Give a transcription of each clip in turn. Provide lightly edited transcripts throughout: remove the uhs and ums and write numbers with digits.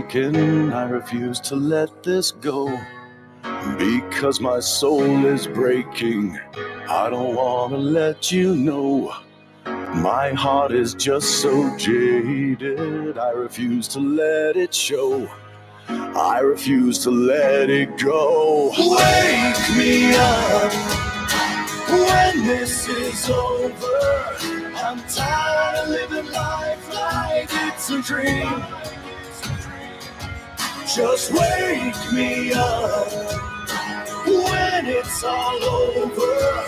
broken. I refuse to let this go because my soul is breaking. I don't want to let you know. My heart is just so jaded. I refuse to let it show. I refuse to let it go. Wake me up when this is over. I'm tired of living life like it's a dream. Just wake me up when it's all over.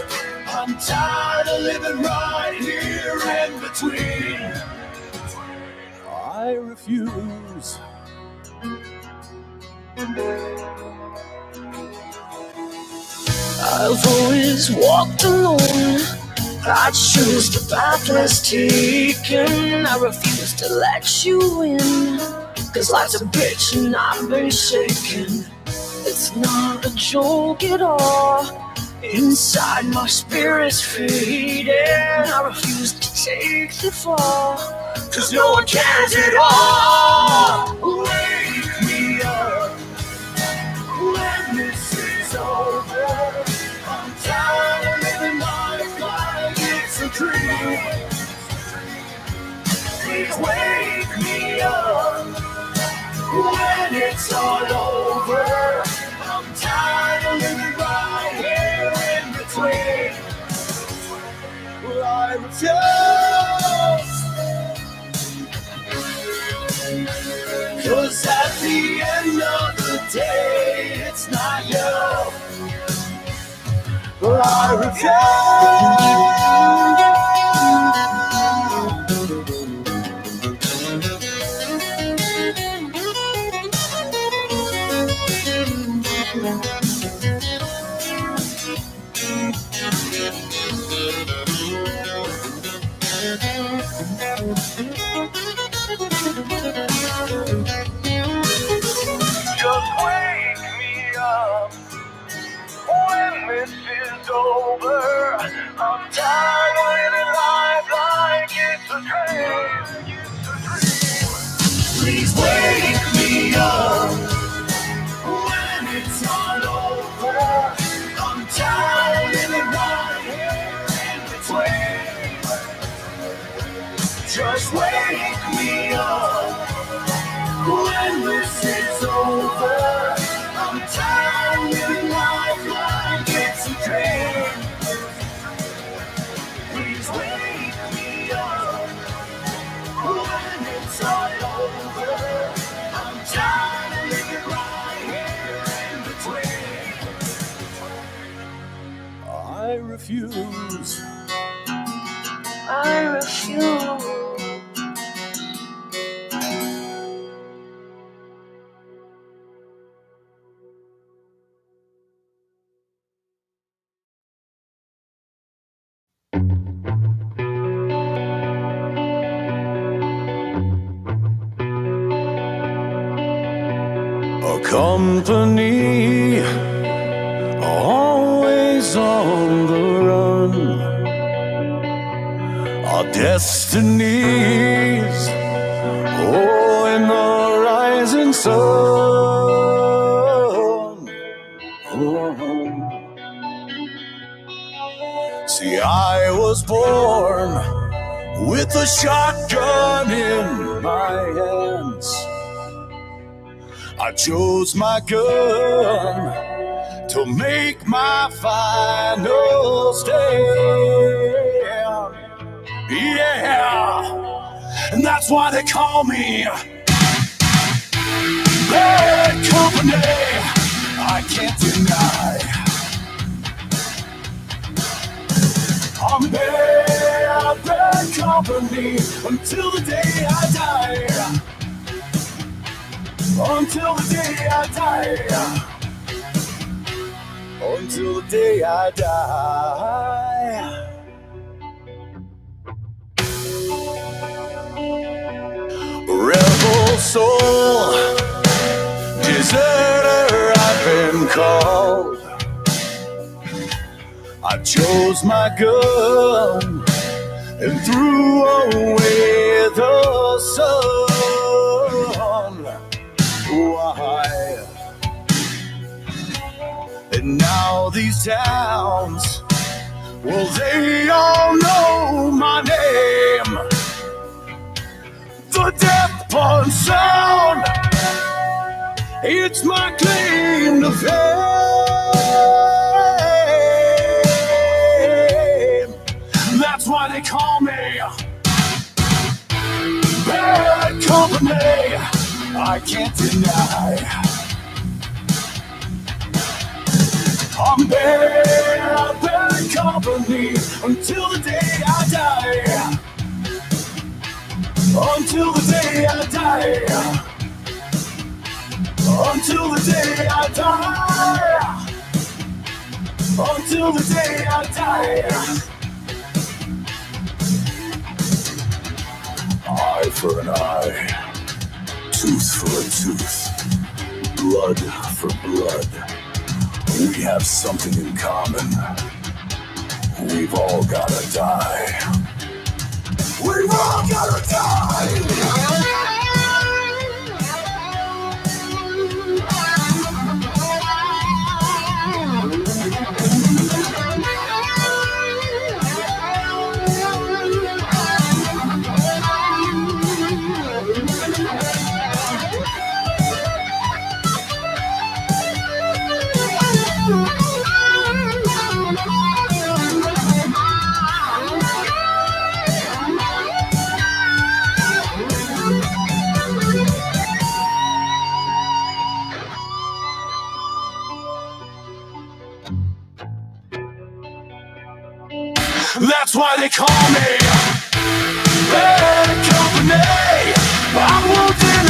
I'm tired of living right here in between. I refuse. I've always walked alone. I choose the path less taken. I refuse to let you in, 'cause life's a bitch and I've been shaken. It's not a joke at all. Inside my spirit's fading. I refuse to take the fall, 'cause no one cares at all. Wake me up when this is over. I'm tired of living life like it's a dream. Please wake me up when it's all over. I'm tired of living right here in between. Well, I refuse. 'Cause at the end of the day, it's not you. Well, I refuse. Just wake me up when this is over. I'm tired of living life like it's a dream. Please wake me up when it's all over. I'm tired of living right here in between. Just wake me up when this is over. I'm tired of living life like it's a dream. Please wake me up when it's all over. I'm tired of living right here in between. I refuse. I refuse. A company always on the run. Our destinies, oh, in the rising sun. Oh. See, I was born with a shotgun in my hands. I chose my gun to make my final stand. Yeah, and that's why they call me bad company. I can't deny I'm bad company until the day I die. Until the day I die. Until the day I die. Rebel soul, deserter I've been called. I chose my gun and threw away the sun. And now these towns, well, they all know my name. The Death Punch Sound, it's my claim to fame. That's why they call me Bad Company. I can't deny I'm bad, bad company until the day I die. Until the day I die. Until the day I die. Until the day I die. Eye for an eye, tooth for a tooth, blood for blood. We have something in common. We've all gotta die. We've all gotta die. That's why they call me Bad Company. I won't deny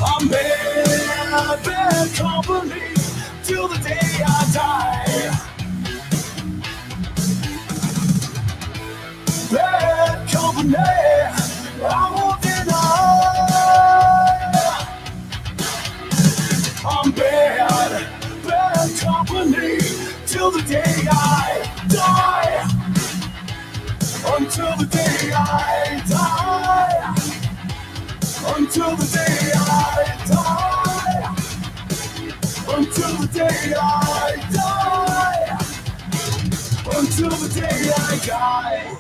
I'm bad, bad company till the day I die. Bad company, I won't deny I'm bad, bad company till the day I die. Until the day I die. Until the day I die. Until the day I die. Until the day I die.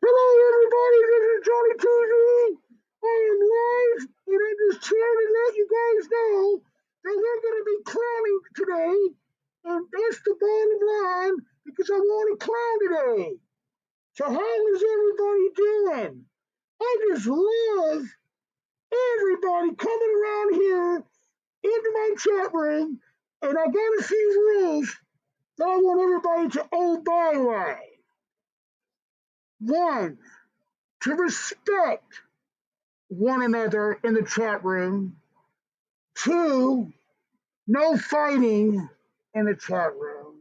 Hello, everybody. This is Johnny Tuesday. I am live, and I'm just here to let you guys know that we're going to be clowning today, and that's the bottom line because I want to clown today. So, how is everybody doing? I just love everybody coming around here into my chat room, and I got a few rules that I want everybody to obey. Like one, to respect one another in the chat room. Two, no fighting in the chat room.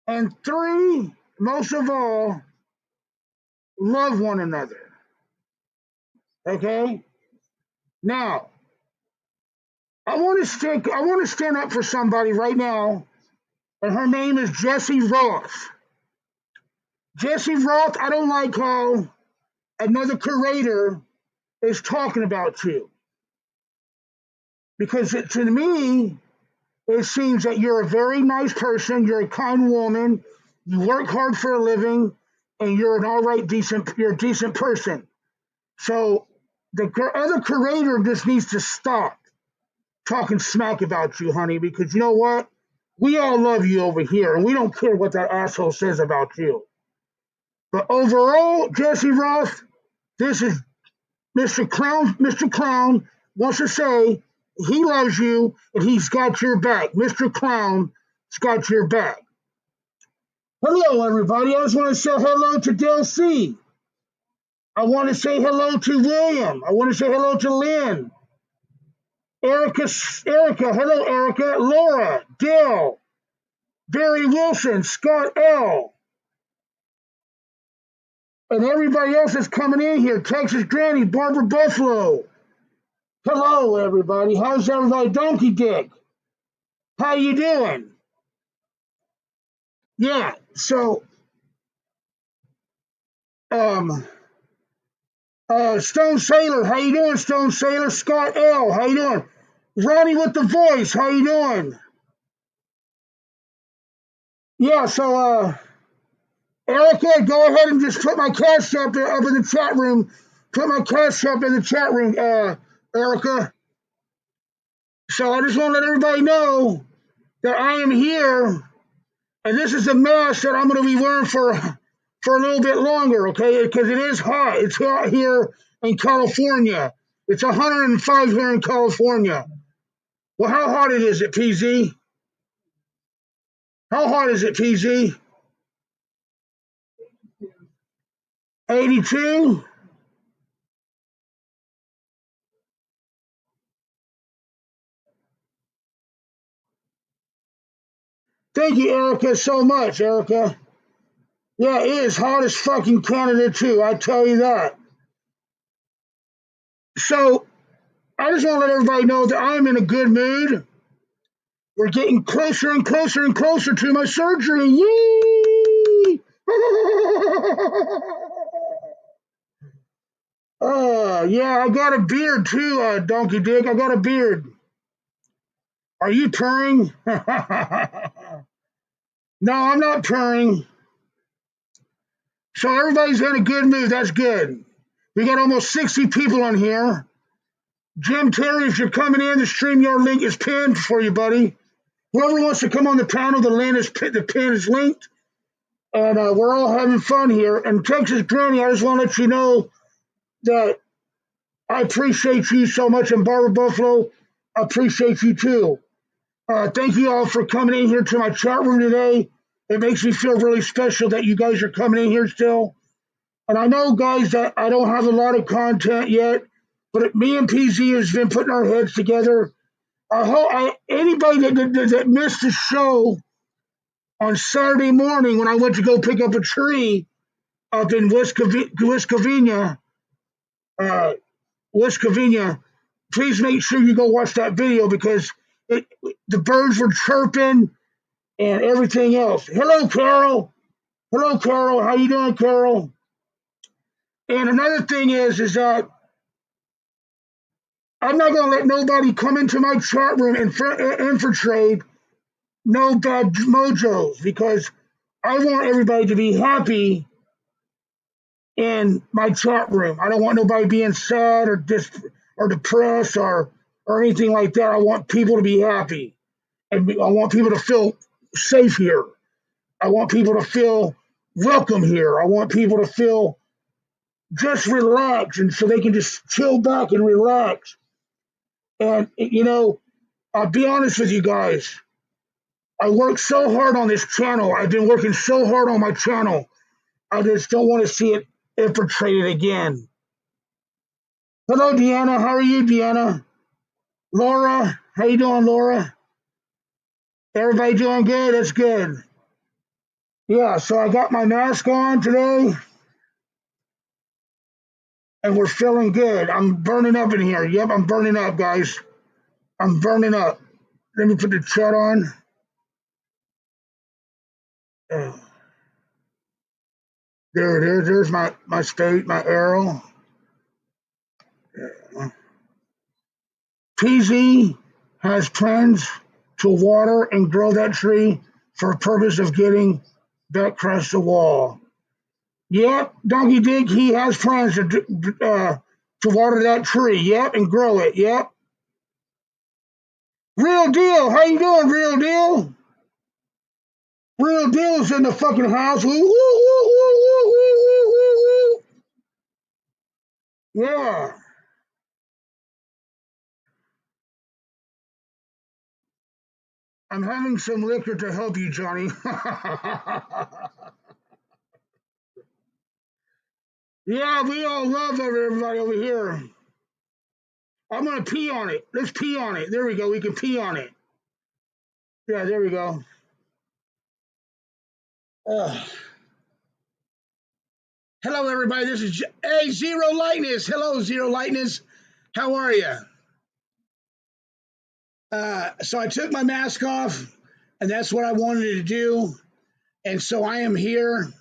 And three, most of all, love one another. Okay? Now, I want to stand up for somebody right now, and her name is Jessie Roth. Jessie Roth, I don't like how another curator is talking about you. Because to me, it seems that you're a very nice person, you're a kind woman, You work hard for a living, and you're an all right, you're a decent person. So the other creator just needs to stop talking smack about you, honey, because you know what? We all love you over here, and we don't care what that asshole says about you. But overall, Jesse Ross, this is Mr. Clown. Mr. Clown wants to say he loves you and he's got your back. Mr. Clown's got your back. Hello, everybody. I just want to say hello to Del C. I want to say hello to William. I want to say hello to Lynn. Erica, hello, Erica. Laura, Dale, Barry Wilson, Scott L. And everybody else that's coming in here. Texas Granny, Barbara Buffalo. Hello, everybody. How's everybody? Donkey Dick. How you doing? Yeah, so, Stone Sailor, how you doing, Stone Sailor? Scott L, how you doing? Ronnie with the voice, how you doing? Yeah, so, Erica, go ahead and just put my cash up in the chat room. Put my cash up in the chat room, Erica. So I just want to let everybody know that I am here, and this is a mask that I'm going to be wearing for a little bit longer, okay? Because it is hot. It's hot here in California. It's 105 here in California. Well, how hot is it, PZ? How hot is it, PZ? 82? Thank you, Erica, so much, Erica. Yeah, it is hot as fucking Canada, too. I tell you that. So, I just want to let everybody know that I'm in a good mood. We're getting closer and closer and closer to my surgery. Yay! Yeah, I got a beard too, Donkey Dick. I got a beard. Are you purring? No, I'm not purring. So everybody's in a good mood. That's good. We got almost 60 people on here. Jim Terry, if you're coming in, the StreamYard link is pinned for you, buddy. Whoever wants to come on the panel, the pin is linked. And we're all having fun here. And Texas Granny, I just want to let you know that I appreciate you so much. And Barbara Buffalo, I appreciate you too. Thank you all for coming in here to my chat room today. It makes me feel really special that you guys are coming in here still. And I know, guys, that I don't have a lot of content yet, but me and PZ has been putting our heads together. Anybody that missed the show on Saturday morning when I went to go pick up a tree up in West Covina, please make sure you go watch that video because the birds were chirping and everything else. Hello, Carol. Hello, Carol. How you doing, Carol? And another thing is that I'm not going to let nobody come into my chat room and infiltrate no bad mojos because I want everybody to be happy in my chat room. I don't want nobody being sad or depressed or anything like that. I want people to be happy. And I want people to feel safe here. I want people to feel welcome here. I want people to feel just relaxed and so they can just chill back and relax. And, I'll be honest with you guys. I worked so hard on this channel. I've been working so hard on my channel. I just don't want to see it infiltrated again. Hello, Deanna. How are you, Deanna? Laura, how you doing, Laura? Everybody doing good? That's good. Yeah, so I got my mask on today, and we're feeling good. I'm burning up in here. Yep, I'm burning up, guys. I'm burning up. Let me put the chat on. There it is. There's my state, my arrow. PZ has plans to water and grow that tree for a purpose of getting that crushed the wall. Yep, Donkey Dick, he has plans to water that tree. Yep, and grow it. Yep. Real deal. How you doing, real deal? Real deal's in the fucking house. Woo, woo, woo, woo, woo, woo, woo, woo. Yeah. I'm having some liquor to help you, Johnny. Yeah, we all love everybody over here. I'm gonna pee on it. Let's pee on it. There we go. We can pee on it. Yeah, there we go. Ugh. Hello, everybody. This is hey Zero Lightness. Hello, Zero Lightness. How are you? So I took my mask off, and that's what I wanted to do. And so I am here,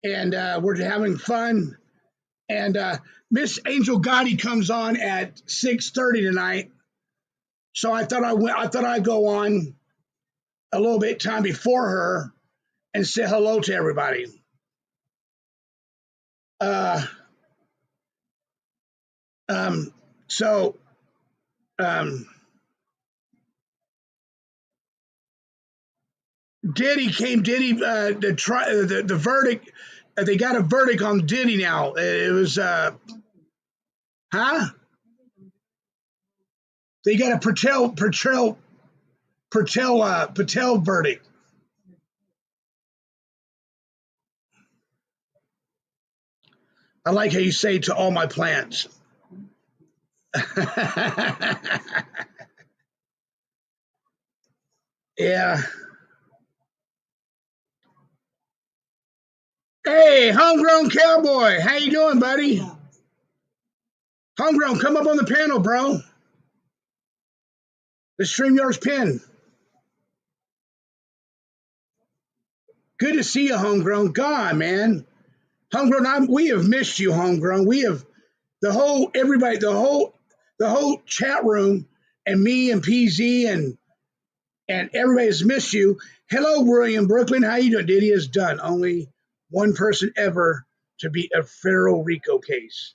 and we're having fun. And Miss Angel Gotti comes on at 6:30 tonight. So I thought I'd go on a little bit time before her and say hello to everybody. Uh, um, so um, Diddy the verdict. They got a verdict on Diddy now. It was huh? They got a Patel verdict. I like how you say to all my plants. Yeah. Hey, Homegrown Cowboy, how you doing, buddy? Homegrown, come up on the panel, bro. The StreamYard's pin. Good to see you, Homegrown. God, man. Homegrown, we have missed you, Homegrown. We have the whole everybody, the whole chat room, and me and PZ and everybody has missed you. Hello, William Brooklyn. How you doing? Diddy has done only one person ever to beat a federal RICO case.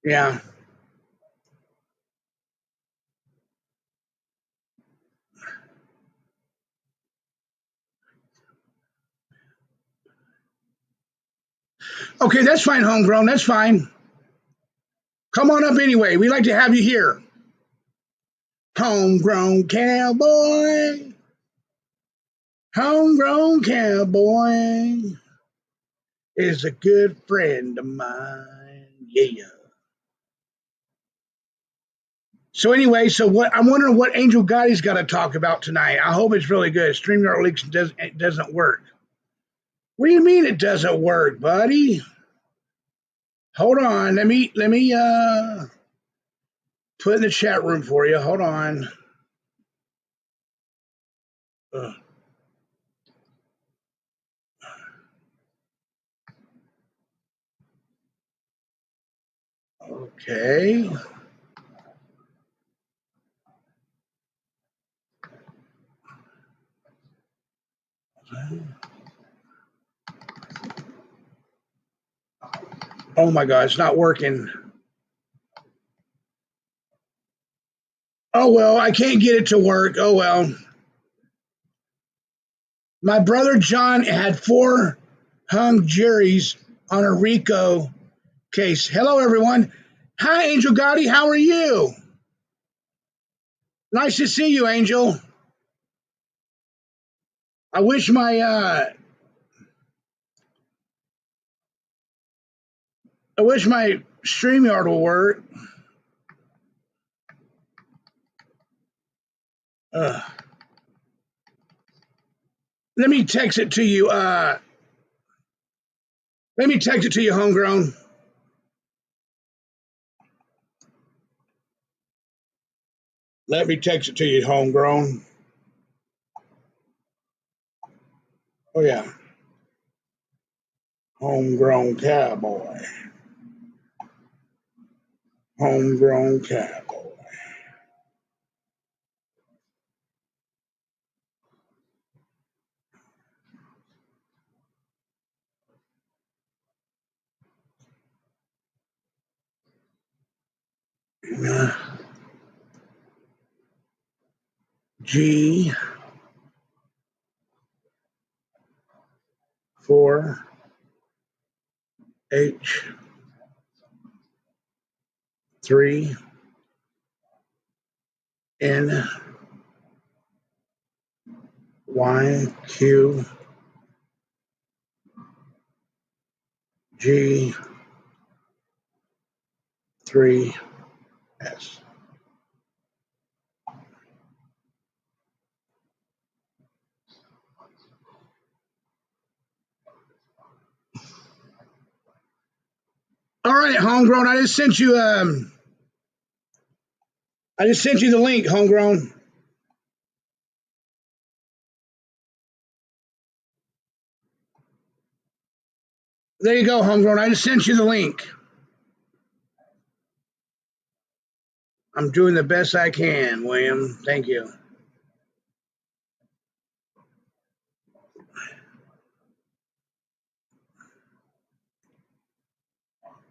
Yeah. Okay, that's fine, Homegrown. That's fine. Come on up anyway. We'd like to have you here. Homegrown Cowboy. Homegrown Cowboy is a good friend of mine. Yeah. So anyway, so what I'm wondering what Angel Gotti's got to talk about tonight. I hope it's really good. StreamYard Leaks doesn't work. What do you mean it doesn't work, buddy? Hold on. Let me put in the chat room for you. Hold on. Uh, okay. Oh my God, it's not working. Oh well, I can't get it to work. Oh well. My brother John had 4 hung juries on a RICO case. Hello, everyone. Hi, Angel Gotti. How are you? Nice to see you, Angel. I wish my StreamYard will work. Uh, let me text it to you. Let me text it to you, Homegrown. Let me text it to you, Homegrown. Oh yeah, Homegrown Cowboy. Homegrown Cowboy. G 4 H 3 N Y Q G 3 S. All right, Homegrown. I just sent you the link, Homegrown. There you go, Homegrown. I just sent you the link. I'm doing the best I can, William. Thank you.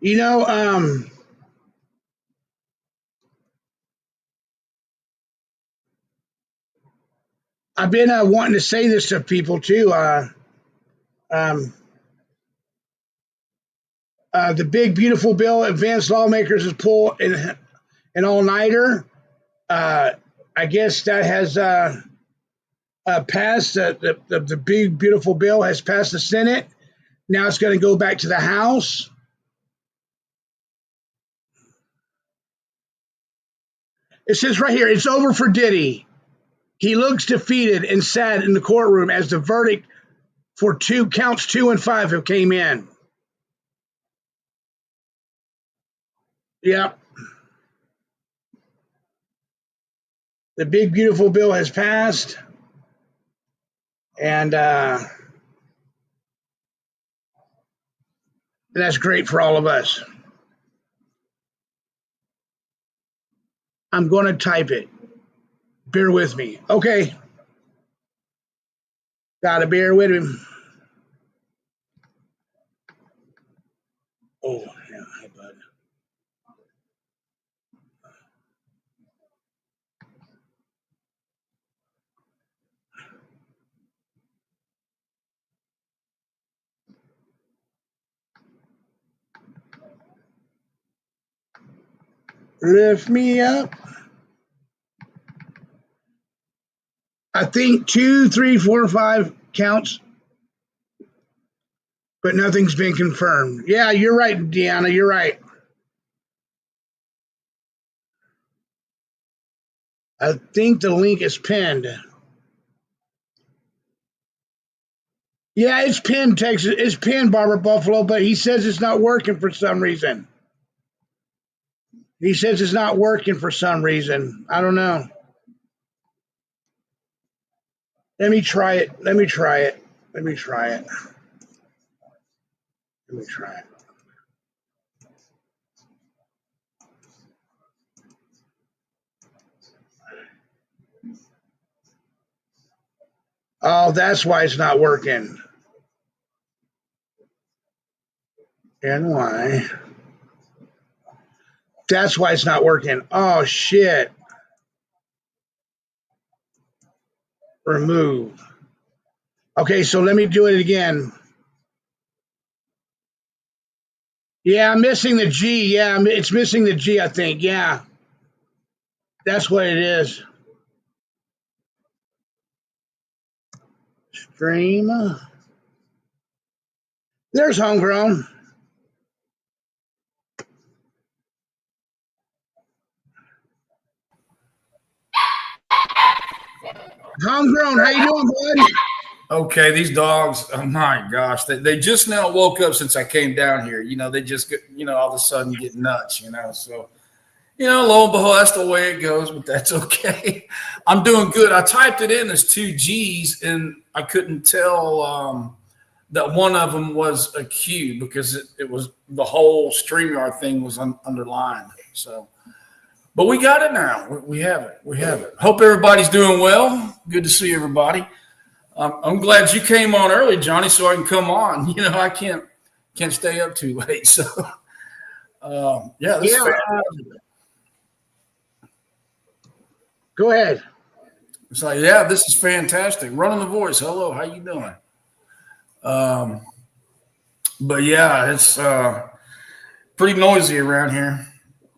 You know, I've been wanting to say this to people too. The big beautiful bill advanced lawmakers has pulled an all-nighter. I guess that has passed. The big beautiful bill has passed the Senate. Now it's going to go back to the House. It says right here, it's over for Diddy. He looks defeated and sad in the courtroom as the verdict for counts 2 and 5 have came in. Yep. The big beautiful bill has passed, and that's great for all of us. I'm going to type it. Bear with me. Okay. Gotta bear with him. Oh, yeah, hi, bud. Lift me up. I think 2, 3, 4, 5 counts, but nothing's been confirmed. Yeah, you're right, Deanna. You're right. I think the link is pinned. Yeah, it's pinned, Texas. It's pinned, Barbara Buffalo, but he says it's not working for some reason. He says it's not working for some reason. I don't know. Let me try it. Let me try it. Let me try it. Let me try it. Oh, that's why it's not working. NY. That's why it's not working. Oh, shit. Remove. Okay, so let me do it again. Yeah, I'm missing the G. Yeah, it's missing the G, I think. Yeah. That's what it is. Stream. There's Homegrown. Homegrown, how you doing, bud? Okay, these dogs, oh my gosh, they just now woke up since I came down here. You know, they just get, all of a sudden get nuts, So, lo and behold, that's the way it goes, but that's okay. I'm doing good. I typed it in as 2 G's and I couldn't tell that one of them was a cue because it was the whole StreamYard thing was underlined. So, but we got it now. We have it. We have it. Hope everybody's doing well. Good to see everybody. I'm glad you came on early, Johnny, so I can come on. You know, I can't stay up too late. So, this is fantastic. Go ahead. It's like, yeah, this is fantastic. Running the voice. Hello, how you doing? But yeah, it's pretty noisy around here.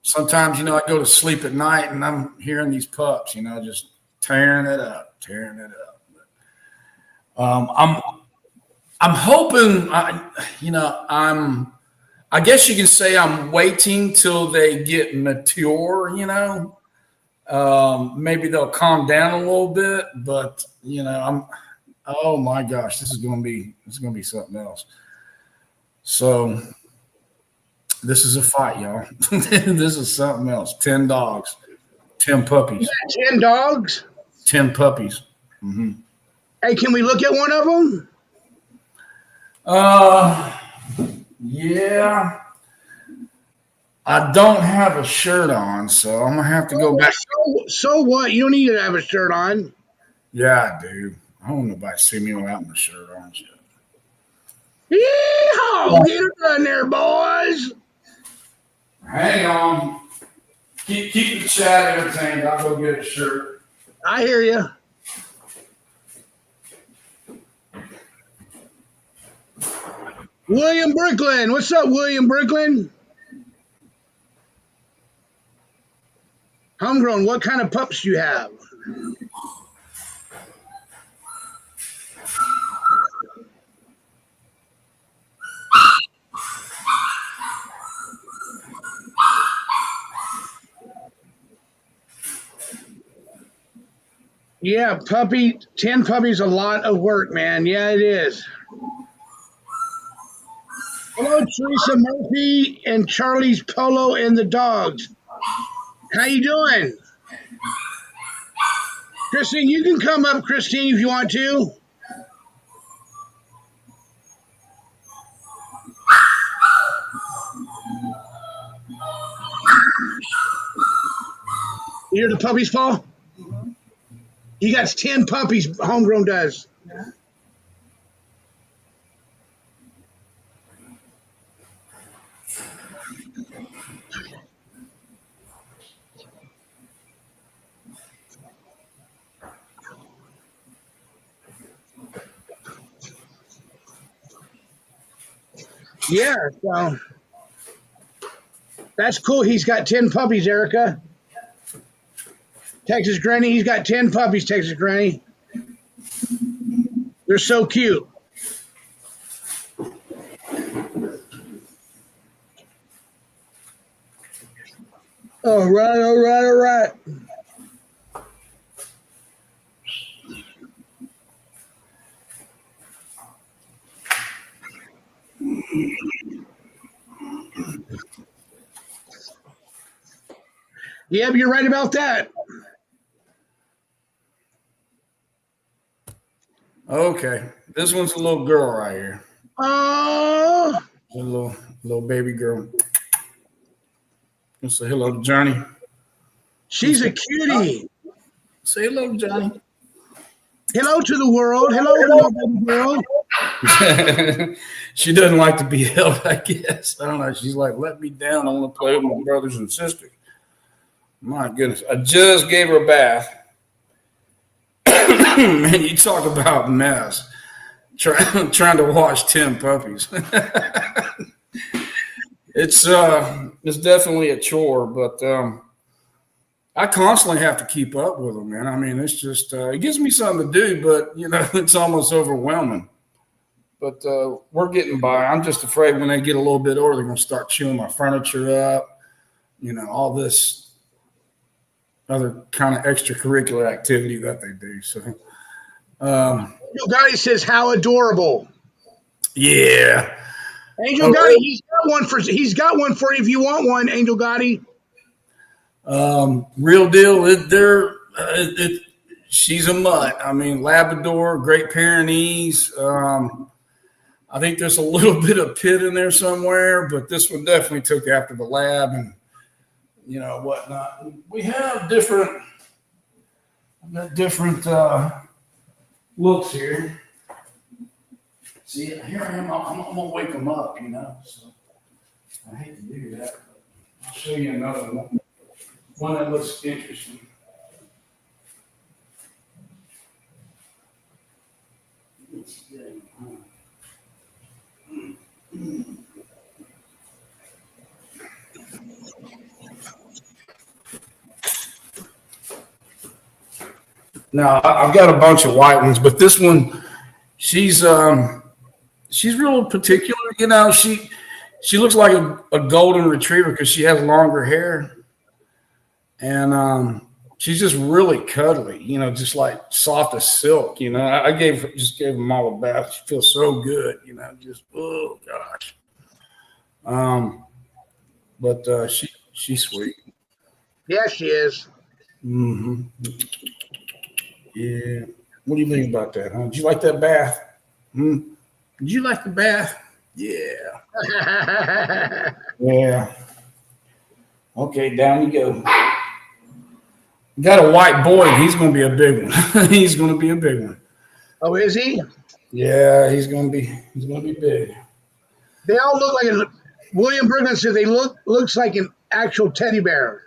Sometimes, you know, I go to sleep at night and I'm hearing these pups, you know, just tearing it up. I'm hoping, I guess you can say I'm waiting till they get mature, you know. Maybe they'll calm down a little bit, but you know, oh my gosh, this is gonna be something else. So this is a fight, y'all. This is something else. 10 dogs, 10 puppies. 10 dogs? 10 puppies. Mm-hmm. Hey, can we look at one of them? Yeah. I don't have a shirt on, so I'm gonna have to go back. So what? You don't need to have a shirt on. Yeah, I do. I don't want nobody to see me without my shirt on. Yeehaw! Get it done there, boys. Hang on. Keep the chat entertained. I'll go get a shirt. I hear you. William Brooklyn. What's up, William Brooklyn? Homegrown, what kind of pups do you have? Yeah, 10 puppies, a lot of work, man. Yeah, it is. Hello, Teresa Murphy and Charlie's Polo and the dogs. How you doing? Christine, you can come up, Christine, if you want to. You hear the puppies, Paul? Mm-hmm. He got 10 puppies, Homegrown does. Yeah. Yeah, so that's cool. He's got 10 puppies, Erica. Texas Granny, he's got 10 puppies, Texas Granny. They're so cute. All right. Yep, you're right about that. Okay, this one's a little girl right here. Oh, a little baby girl. Let's say hello to Johnny. She's a cutie. Say hello to Johnny. Hello to the world. Hello to the world. She doesn't like to be held, I guess. I don't know. She's like, let me down. I want to play with my brothers and sisters. My goodness. I just gave her a bath. Man, you talk about mess. Trying to wash 10 puppies. It's definitely a chore, but I constantly have to keep up with them, man. I mean, it's just it gives me something to do, but you know, it's almost overwhelming. But we're getting by. I'm just afraid when they get a little bit older, they're going to start chewing my furniture up. You know, all this other kind of extracurricular activity that they do. So, Angel Gotti says, "How adorable!" Yeah, Angel Gotti, he's got one for you if you want one, Angel Gotti. Real deal. She's a mutt. I mean, Labrador, Great Pyrenees. I think there's a little bit of pit in there somewhere, but this one definitely took after the lab and whatnot. We have different looks here. See, here I am. I'm gonna wake them up, So I hate to do that. But I'll show you another one that looks interesting. Now I've got a bunch of white ones, but this one, she's real particular. She looks like a golden retriever because she has longer hair, and she's just really cuddly. Just like soft as silk. I gave them all a bath. She feels so good. Just oh gosh. But she's sweet. Yeah, she is. Mm-hmm. Yeah. What do you think about that, huh? Did you like that bath? Did you like the bath? Yeah. Yeah. Okay, down you go. Got a white boy. He's going to be a big one. He's going to be a big one. Oh, is he? Yeah, he's going to be big. They all look like William Brooklyn says they looks like an actual teddy bear.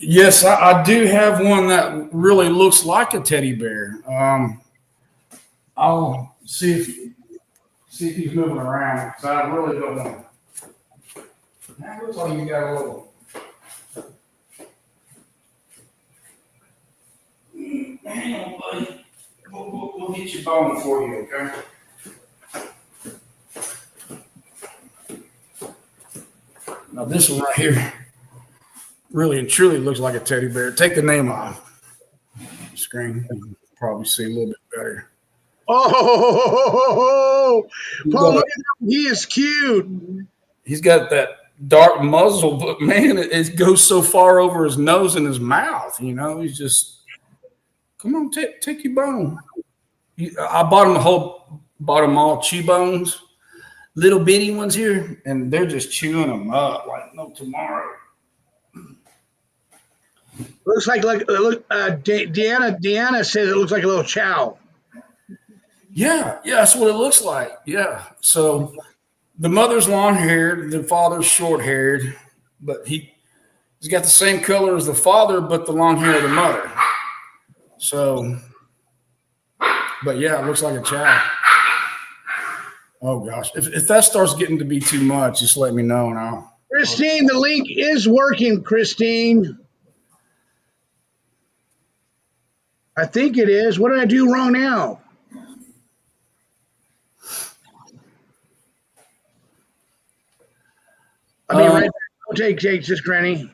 Yes, I do have one that really looks like a teddy bear. I'll see if he's moving around because I really don't want to. That looks like you got a little. Hang on, buddy. We'll get your bone for you, okay? Now this one right here really and truly looks like a teddy bear. Take the name off the screen. You can probably see a little bit better. Oh, Paul, look at him. He is cute. He's got that dark muzzle, but man, it goes so far over his nose and his mouth. He's just, come on, take your bone. I bought them all chew bones, little bitty ones here, and they're just chewing them up like no tomorrow. Looks like Deanna says it looks like a little chow. Yeah, that's what it looks like. Yeah. So the mother's long haired, the father's short haired, but he's got the same color as the father, but the long hair of the mother. So, but yeah, it looks like a chow. Oh gosh, if that starts getting to be too much, just let me know now. Christine, the link is working. Christine, I think it is. What did I do wrong now? I mean, right there. Take this, Granny.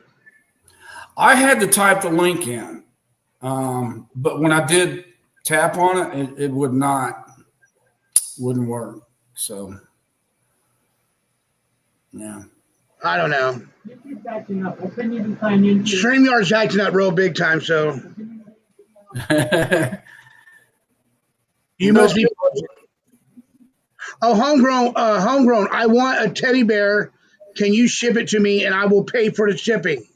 I had to type the link in, but when I did tap on it, it wouldn't work. So, yeah. I don't know. YouTube's acting up. I couldn't even sign in. StreamYard's acting up real big time, so. You must be. Oh, homegrown. I want a teddy bear. Can you ship it to me, and I will pay for the shipping?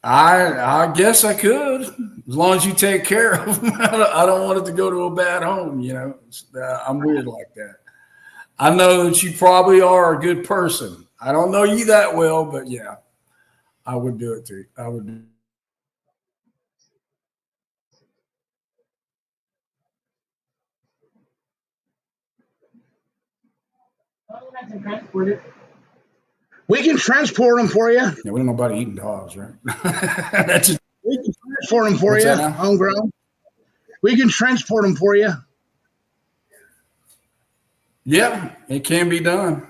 I guess I could, as long as you take care of them. I don't want it to go to a bad home. I'm weird like that. I know that you probably are a good person. I don't know you that well, but yeah, I would do it too. I would do. We can transport them for you. Yeah, we don't know about eating dogs, right? That's just, We can transport them for you, homegrown. We can transport them for you. yeah, it can be done.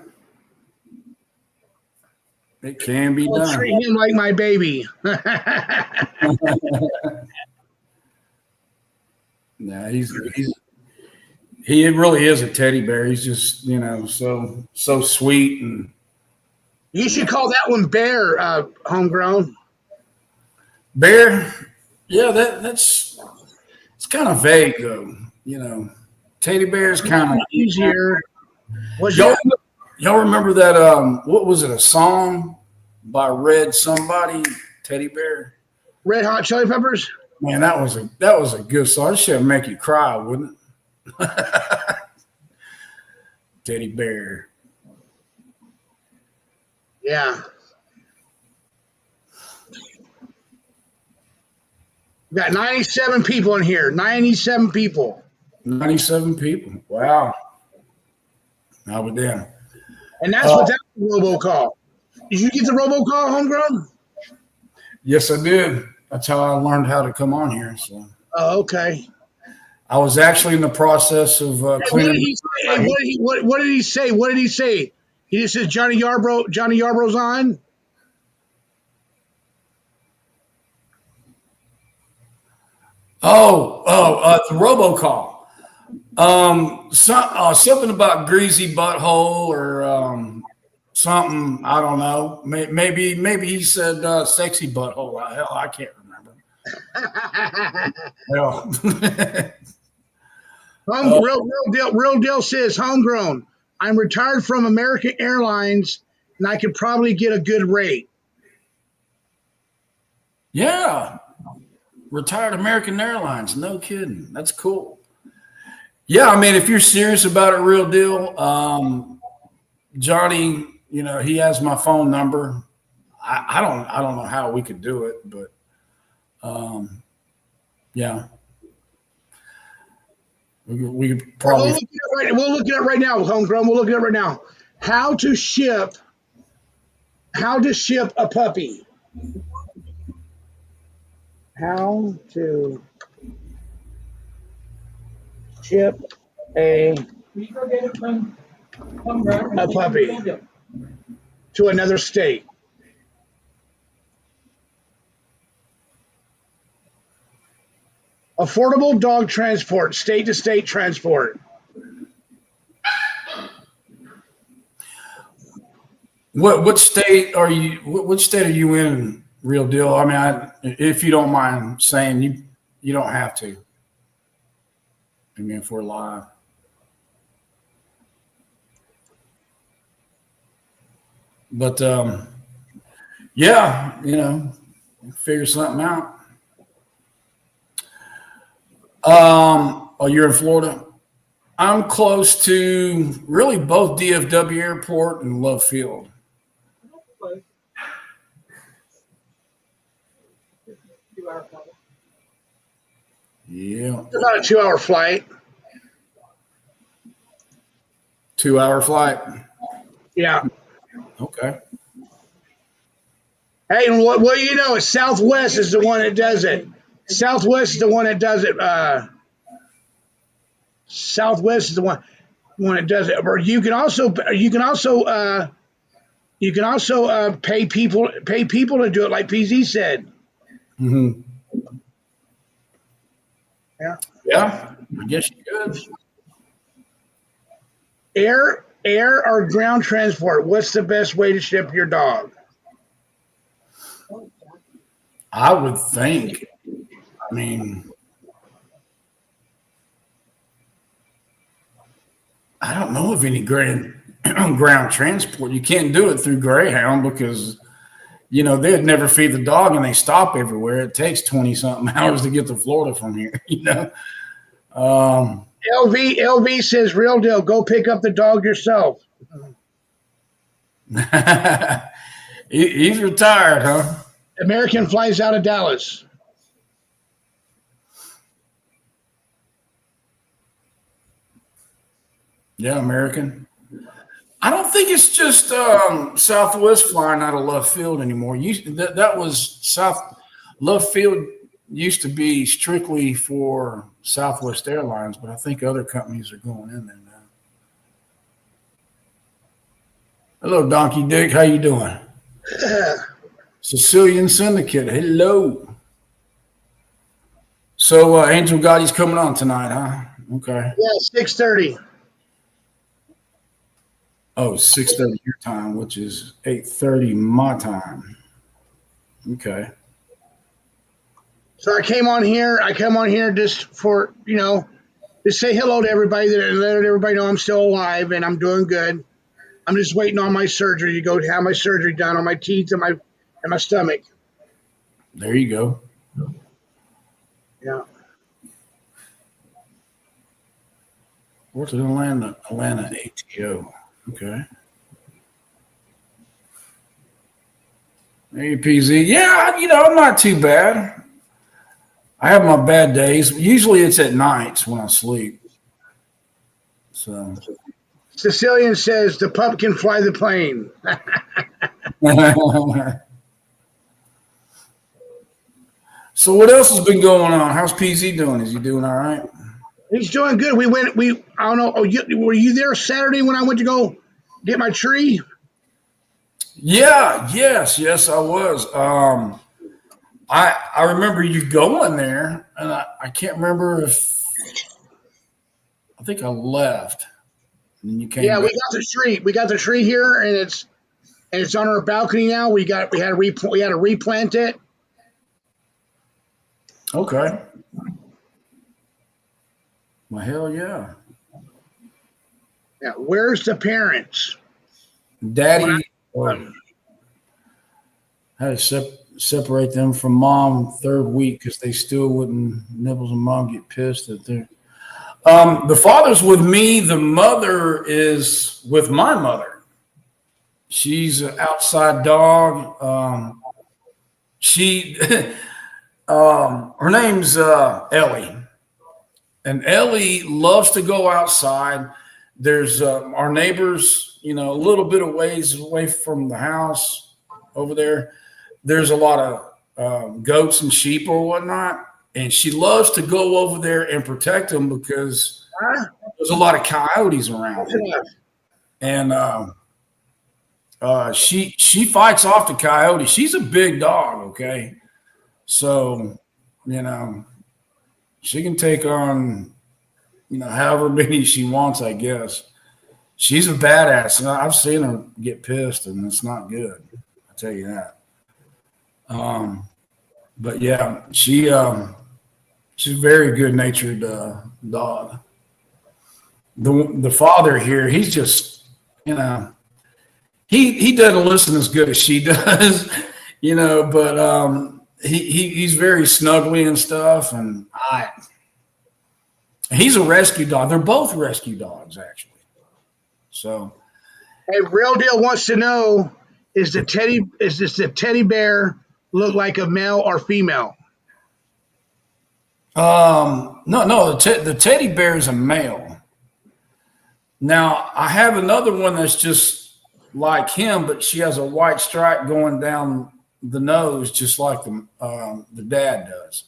It can be I'll done. treat him like my baby. Yeah, he really is a teddy bear. He's just so sweet and. You should call that one Bear, homegrown. Bear, yeah, that's it's kind of vague though. Teddy Bear's kind of easier. Was y'all, you? y'all remember that? What was it? A song by Red somebody? Teddy Bear. Red Hot Chili Peppers? Man, that was a good song. It should make you cry, wouldn't it? Teddy Bear. Yeah. We got 97 people in here. 97 people. 97 people. Wow. How about them? And that's without the robocall. Did you get the robocall, Homegrown? Yes, I did. That's how I learned how to come on here. So Oh, okay. I was actually in the process of What did cleaning. he say? Hey, what did he say? What did he say? He just says Johnny Yarbrough's on. The robocall. Something about greasy butthole or something. I don't know. Maybe he said sexy butthole. Hell, I can't remember. Hell. Real deal says Homegrown. I'm retired from American Airlines, and I could probably get a good rate. Yeah. Retired American Airlines. No kidding. That's cool. Yeah, I mean, if you're serious about it, real deal, Johnny, he has my phone number. I don't know how we could do it, but yeah, we could probably. We'll look at it right now, Homegrown. We'll look at it right now. How to ship a puppy. How to ship a puppy to another state. Affordable dog transport, state to state transport. What state are you? What state are you in? Real deal. I mean, if you don't mind saying, you don't have to. I mean, if we're live. But yeah, figure something out. Oh, you're in Florida? I'm close to really both DFW Airport and Love Field. Yeah. About a 2-hour flight. 2-hour flight. Yeah. Okay. Hey, and what you know is Southwest is the one that does it. Southwest is the one that does it. Southwest is the one that does it. Or you can also pay people to do it, like PZ said. Mm-hmm. Yeah. Yeah. I guess you could. Air or ground transport? What's the best way to ship your dog? I would think. I mean, I don't know of any ground transport. You can't do it through Greyhound because, they'd never feed the dog and they stop everywhere. It takes 20-something hours to get to Florida from here, LV says, real deal, go pick up the dog yourself. He's retired, huh? American flies out of Dallas. Yeah, American. I don't think it's just Southwest flying out of Love Field anymore. That was Love Field used to be strictly for Southwest Airlines, but I think other companies are going in there now. Hello, Donkey Dick. How you doing? Sicilian Syndicate. Hello. So Angel Gotti's coming on tonight, huh? Okay. Yeah, 6:30. Oh, 6:30 your time, which is 8:30 my time. Okay. So I come on here just for, Just say hello to everybody and let everybody know I'm still alive and I'm doing good. I'm just waiting on my surgery to go have my surgery done on my teeth and my stomach. There you go. Yeah. What's Atlanta ATO? Okay. APZ. Yeah, I'm not too bad. I have my bad days. Usually it's at nights when I sleep. So Sicilian says the pup can fly the plane. So what else has been going on? How's PZ doing? Is he doing all right? He's doing good. I don't know. Were you there Saturday when I went to go get my tree? Yeah, yes, I was. I remember you going there, and I can't remember if I think I left and you came Yeah, we back. got the tree. We got the tree here, and it's on our balcony now. We had to replant it. Okay. Well, hell yeah. Yeah, where's the parents? Daddy had to separate them from mom third week because they still wouldn't. Nibbles and mom get pissed that they're. The father's with me. The mother is with my mother. She's an outside dog. She, her name's Ellie, and Ellie loves to go outside. There's our neighbors, a little bit of ways away from the house over there. There's a lot of goats and sheep or whatnot, and she loves to go over there and protect them because there's a lot of coyotes around. And she fights off the coyote. She's a big dog, okay? So, she can take on, however many she wants, I guess. She's a badass. I've seen her get pissed, and it's not good. I'll tell you that. But yeah, she's a very good natured dog. The father here, he's just, he doesn't listen as good as she does, but he's very snuggly and stuff, and he's a rescue dog. They're both rescue dogs, actually. So, Hey, Real Deal wants to know: is the teddy bear look like a male or female? no, the teddy bear is a male. Now I have another one that's just like him, but she has a white stripe going down the nose, just like the dad does.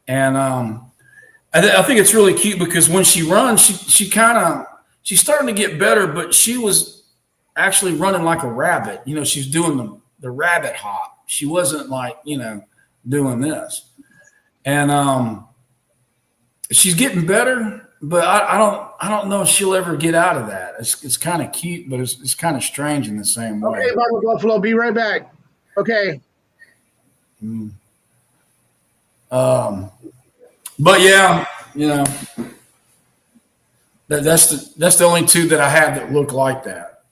And I think it's really cute because when she runs, she's starting to get better, but she was actually running like a rabbit. She's doing the rabbit hop. She wasn't like doing this, and she's getting better. But I don't know if she'll ever get out of that. It's kind of cute, but it's kind of strange in the same way. Okay, Barbara Buffalo, be right back. Okay. But yeah, that's the only two that I have that look like that.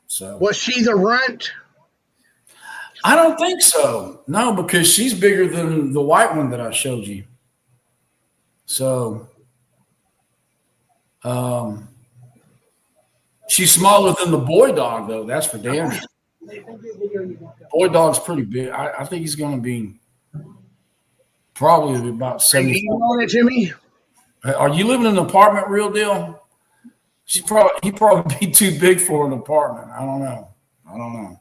So Was she the runt? I don't think so. No, because she's bigger than the white one that I showed you. So she's smaller than the boy dog, though. That's for damn sure. Boy dog's pretty big. I think he's going to be probably about 70. Email it to me. Are you living in an apartment, Real Deal? He'd probably be too big for an apartment. I don't know.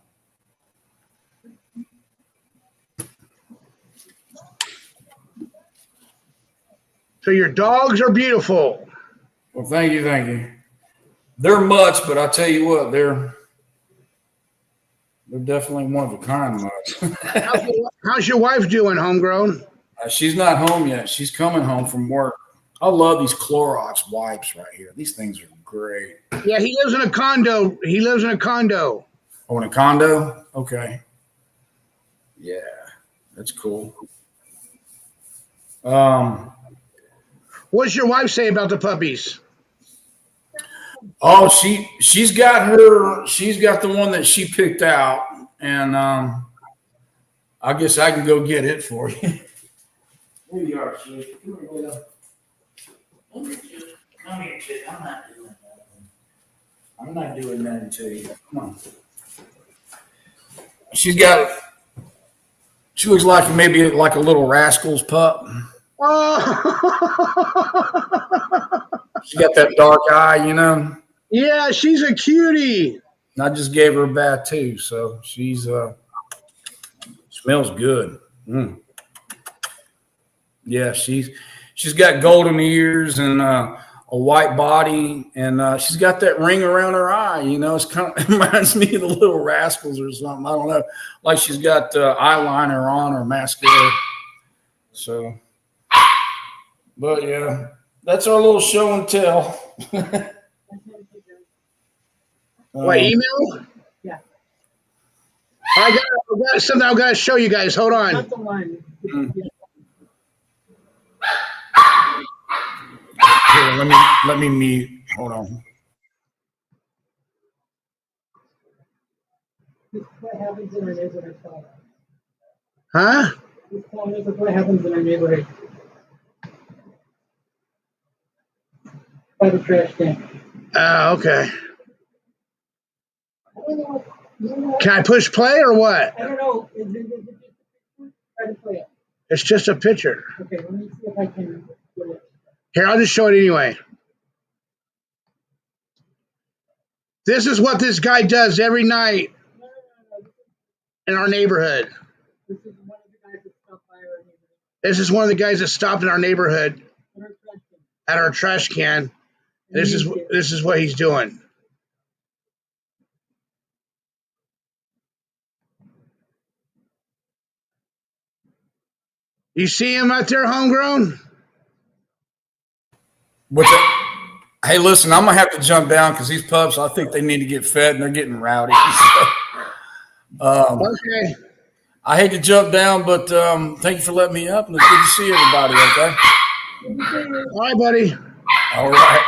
So your dogs are beautiful. Well, thank you. They're mutts, but I tell you what, they're definitely one of a kind mutts. How's your wife doing, Homegrown? She's not home yet. She's coming home from work. I love these Clorox wipes right here. These things are great. Yeah, he lives in a condo. Oh, in a condo? Okay. Yeah, that's cool. What's your wife say about the puppies? Oh, she's got the one that she picked out, and I guess I can go get it for you. Here you are, sweet. Come here, Willow. Come here, kid. I'm not doing nothing to you. Come on. She's got. She looks like maybe like a little rascal's pup. Oh, She got that dark eye, you know. yeah, she's a cutie. And I just gave her a bath too, so she's smells good. Mm. Yeah, she's got golden ears and a white body, and she's got that ring around her eye. You know, it's kind of it reminds me of the Little Rascals or something. I don't know, like she's got eyeliner on or mascara. So, but yeah, that's our little show and tell. What, email? Yeah. I got something I got to show you guys. Hold on. Not the line. Here, let me mute. Hold on. This is what happens in our neighborhood. Huh? This is what happens in our neighborhood. By the trash can. Okay. I don't know. You know, Can I push play or what? I don't know. Is it try to play it? It's just a picture. Okay, let me see if I can do it. Here, I'll just show it anyway. This is what this guy does every night No. in our neighborhood. This is one of the guys that stopped by our neighborhood. This is one of the guys that stopped in our neighborhood On our trash can. at our trash can. This is what he's doing. You see him out there, Homegrown? What's that? Hey, listen, I'm gonna have to jump down because these pups, I think they need to get fed and they're getting rowdy. Okay. I hate to jump down, but thank you for letting me up, and it's good to see everybody. Okay. All right, buddy. All right.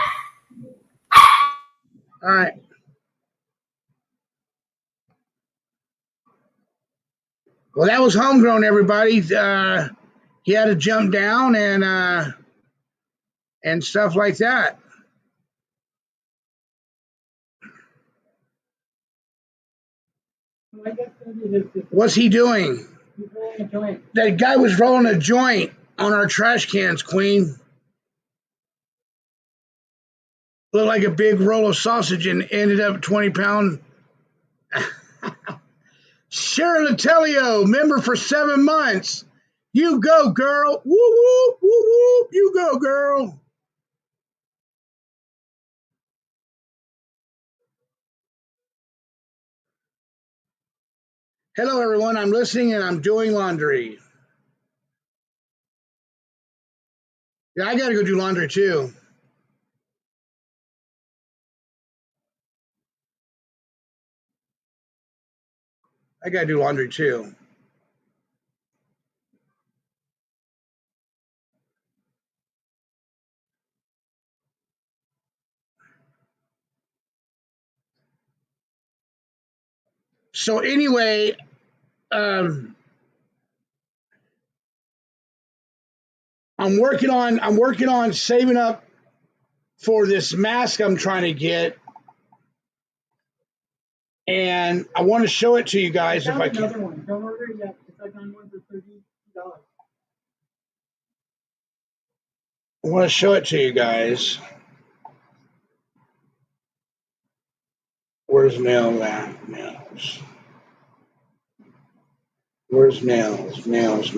All right. Well, that was Homegrown, everybody. He had to jump down and stuff like that. I guess maybe this What's he doing? he's rolling a joint. That guy was rolling a joint on our trash cans, Queen. Looked like a big roll of sausage and ended up 20-pound. Sharon Latelio, member for 7 months. You go, girl. Woo whoop, woo whoop. You go, girl. Hello, everyone. I'm listening and I'm doing laundry. Yeah, I got to go do laundry too. I got to do laundry too. So anyway, I'm working on saving up for this mask I'm trying to get, and I want to show it to you guys if I can. Another one. Don't order it yet. It's like on one for $30. I want to show it to you guys. Where's Nell at? Nels. Where's Nels? Nels.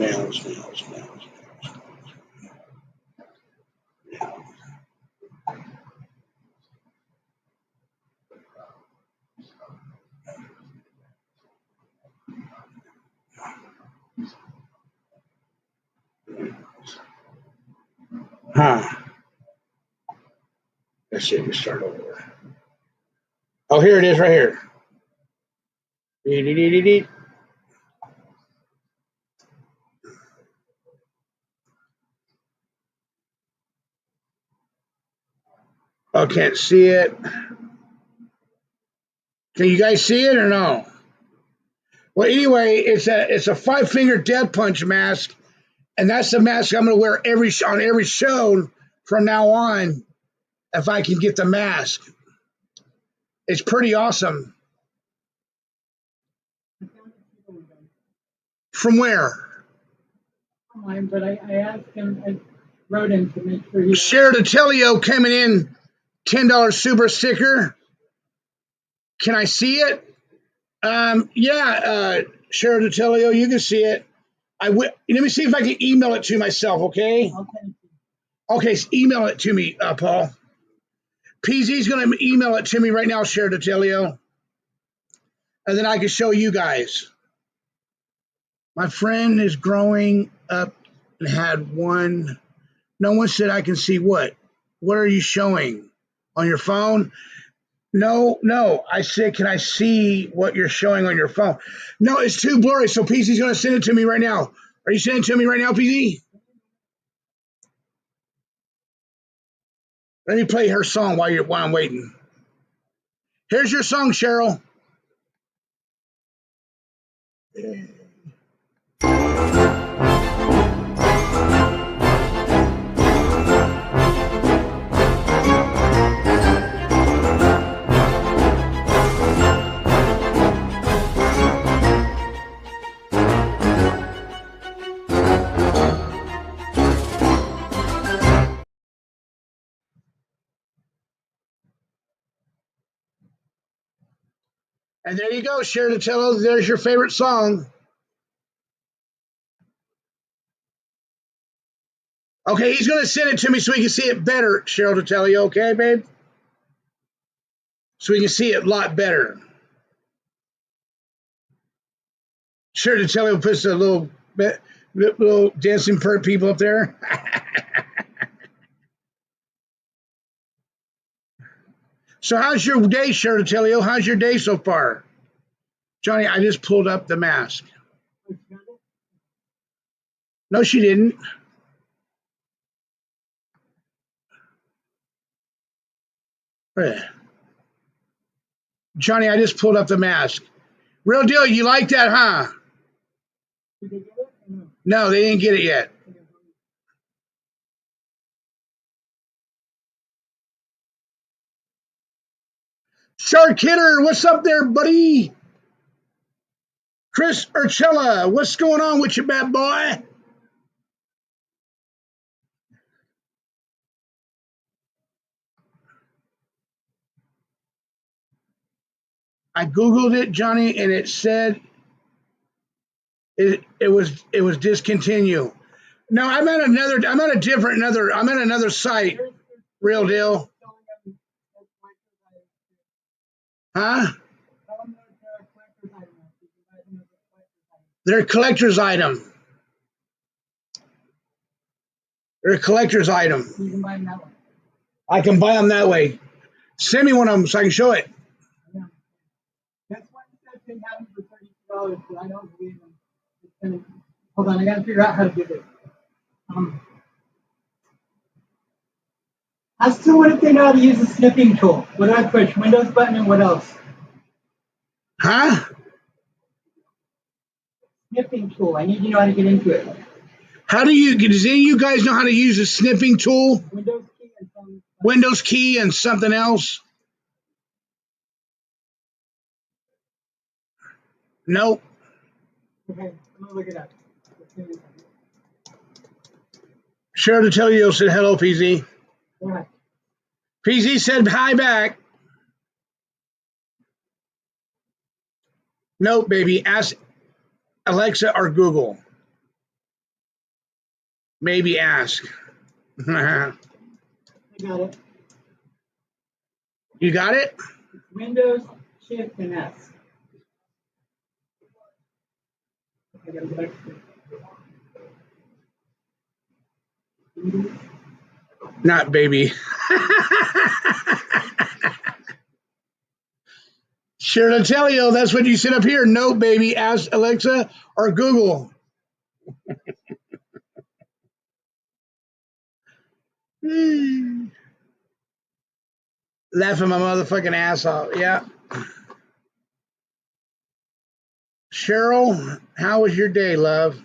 Huh. Let's see if we start over. Oh, here it is right here. Dee-dee-dee-dee-dee. Oh, can't see it. Can you guys see it or no? Well, anyway, it's a 5-finger death punch mask, and that's the mask I'm going to wear on every show from now on if I can get the mask. It's pretty awesome. I found it cheaper with them. From where? Online, but I asked him, I wrote him to make sure he. Share Detelio coming in, $10 super sticker. Can I see it? Yeah, Share Detelio, you can see it. Let me see if I can email it to myself, okay? I'll send it to you. Okay, email it to me, Paul. PZ's going to email it to me right now, Share Detelio, and then I can show you guys. My friend is growing up and had one. No one said I can see what? What are you showing? On your phone? No. I said, can I see what you're showing on your phone? No, it's too blurry, so PZ's going to send it to me right now. Are you sending it to me right now, PZ? Let me play her song while I'm waiting. Here's your song, Cheryl. And there you go, Share Nutella. There's your favorite song. Okay, he's going to send it to me so we can see it better, Cheryl Nutella. Okay, babe? So we can see it a lot better. Share Nutella puts a little dancing people up there. So how's your day, Share Nutella? How's your day so far? Johnny, I just pulled up the mask. Oh, you got it? No, she didn't. Johnny, I just pulled up the mask. Real deal, you like that, huh? Did they get it or no? No, they didn't get it yet. Okay. Shark Hitter, what's up there, buddy? Chris Urchella, what's going on with you, bad boy? I googled it, Johnny, and it said it was discontinued. No, I'm at another site. Real deal, huh? They're a collector's item. They're a collector's item. You can buy them that way. I can buy them that way. Send me one of them so I can show it. Yeah. That's why he said they have them for $32, but I don't believe them. It's gonna, hold on, I gotta figure out how to do this. As to what if they know how to use the snipping tool? What do I push? Windows button and what else? Huh? Snipping tool. I need to know how to get into it. Does any of you guys know how to use a snipping tool? Windows key and some. Windows key and something else? Nope. Okay, I'm gonna look it up. Share to tell you said hello, PZ. Go ahead. PZ said hi back. Nope, baby. Ask Alexa or Google. Maybe ask. I got it. You got it? It's Windows Shift and S. I gotta go back to it. Not baby. Sure to tell you, that's what you said up here. No, baby. Ask Alexa or Google. Laughing my motherfucking ass off. Yeah. Cheryl, how was your day, love?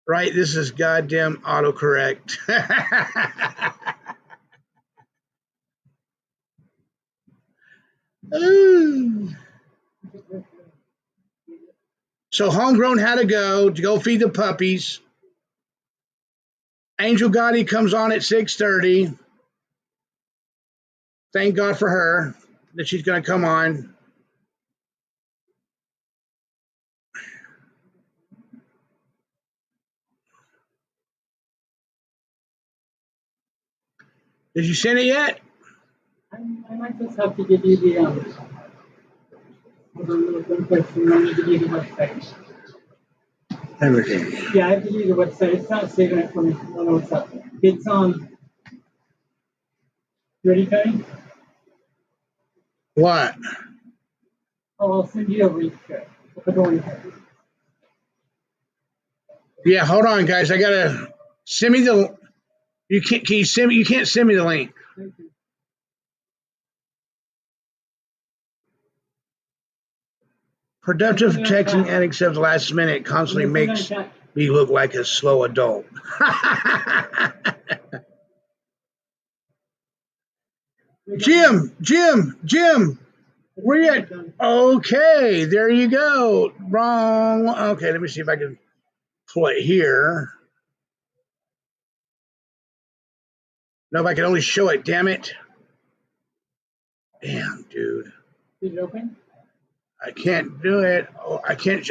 Right, this is goddamn autocorrect. Ooh. So Homegrown had to go feed the puppies. Angel Gotti comes on at 6:30. Thank God for her that she's going to come on. Did you send it yet? I might just have to give you the question. I need to give you the website. Everything. Yeah, I have to give you the website. It's not saving it for me. I don't know what's up. It's ready, Tony? What? Oh, I'll send you a link to it. If I go in here. Yeah, hold on, guys. I gotta send me the. You can't. Can you send me? You can't send me the link. Thank you. Productive texting and except the last minute constantly makes me look like a slow adult. Jim, where you at? Okay, there you go. Wrong. Okay, let me see if I can pull it here. No, if I can only show it, damn it. Damn, dude. Did it open? I can't do it. Oh, I can't.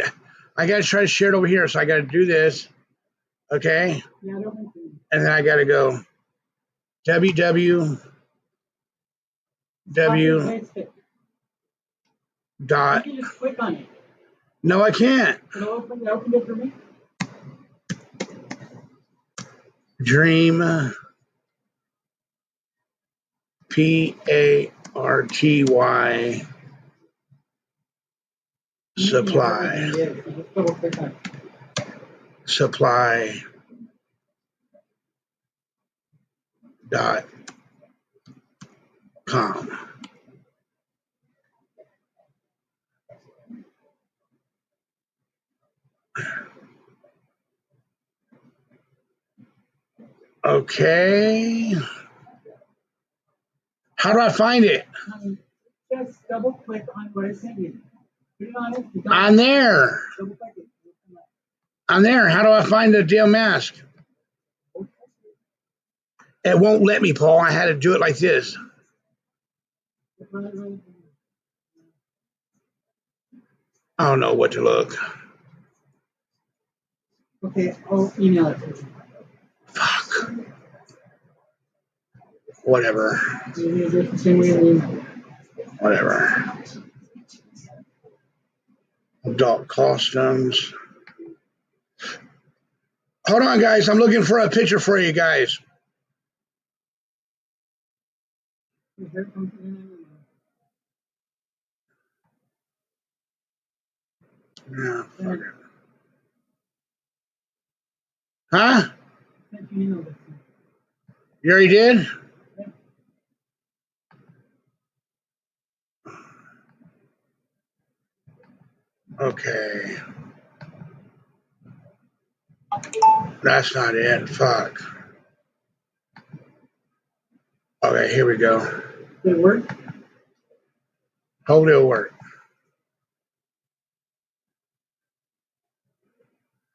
I got to try to share it over here. So I got to do this. Okay. Yeah, it opened. And then I got to go www. Dot. You can just click on it. No, I can't. It opened it for me. Dream. PARTY. Supply. Supply. .com. Okay. How do I find it? Just double click on what I sent you. Put it on it. I'm there. Double click it. I'm there. How do I find the damn mask? It won't let me, Paul. I had to do it like this. I don't know what to look. Okay, I'll email it to you. Fuck. Whatever. Whatever. Adult costumes. Hold on, guys. I'm looking for a picture for you guys. Yeah, fuck it. Huh? You already did? Okay. That's not it. Fuck. Okay, here we go. Did it work? Hopefully it'll work.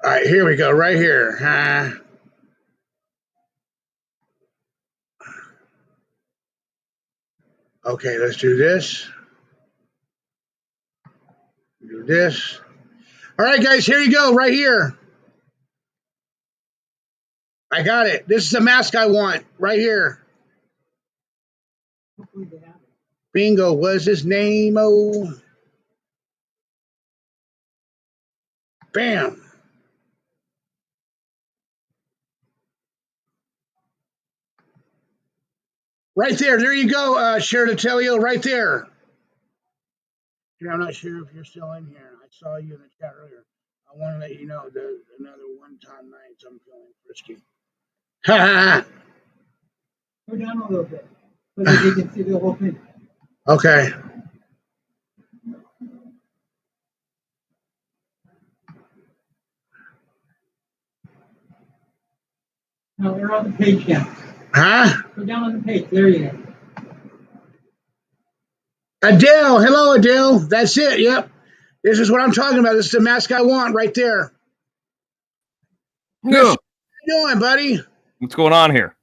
All right, here we go. Right here. Okay, let's do this. Do this. All right, guys, here you go. Right here. I got it. This is the mask I want. Right here. Bingo. What's his name? Oh. Bam. Right there. There you go, Sheratelio. Right there. Yeah, I'm not sure if you're still in here. I saw you in the chat earlier. I want to let you know there's another one-time nights I'm feeling frisky. Ha ha ha. Go down a little bit. so that they can see the whole thing. Okay. No, we're on the page now. Huh? Go down on the page. There you go. Adele. Hello, Adele. That's it. Yep. This is what I'm talking about. This is the mask I want right there. Yeah. How you doing, buddy? What's going on here?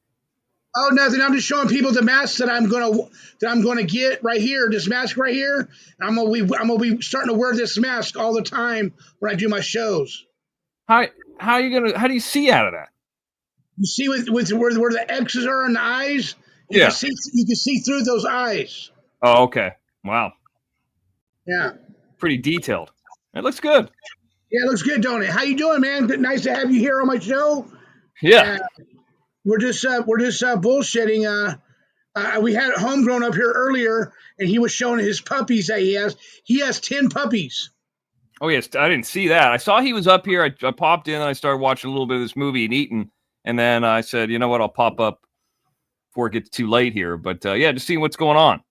Oh, nothing. I'm just showing people the mask that I'm gonna get right here. This mask right here. I'm gonna be starting to wear this mask all the time when I do my shows. How do you see out of that? You see with where the X's are on the eyes. You Yeah. can see through those eyes. Oh, okay. Wow. Yeah. Pretty detailed. It looks good. Yeah, it looks good, don't it? How you doing, man? Good, nice to have you here on my show. Yeah. We're just bullshitting. We had Homegrown up here earlier, and he was showing his puppies that he has. He has 10 puppies. Oh, yes. I didn't see that. I saw he was up here. I popped in and I started watching a little bit of this movie and eating. And then I said, you know what? I'll pop up before it gets too late here. But yeah, just seeing what's going on.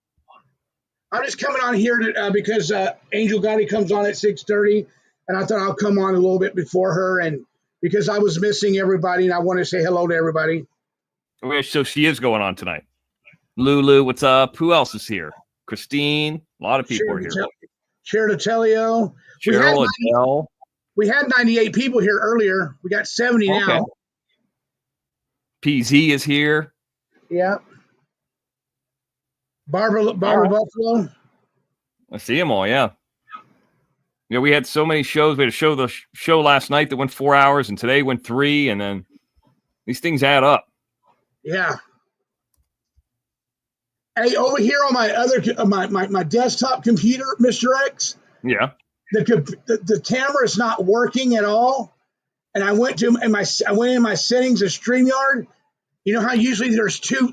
I'm just coming on here because Angel Gotti comes on at 6:30, and I thought I'll come on a little bit before her, and because I was missing everybody, and I want to say hello to everybody. Okay, so she is going on tonight. Lulu, what's up? Who else is here? Christine. A lot of people are here. Cheryl Telio. Cheryl, Adele. We had 98 people here earlier. We got 70 now. PZ is here. Yeah. Barbara Buffalo. I see them all, yeah. You know, we had so many shows. We had the show last night that went 4 hours, and today went 3, and then these things add up. Yeah. Hey, over here on my other my desktop computer, Mr. X. Yeah. The camera is not working at all, and I went in my settings of StreamYard. You know how usually there's two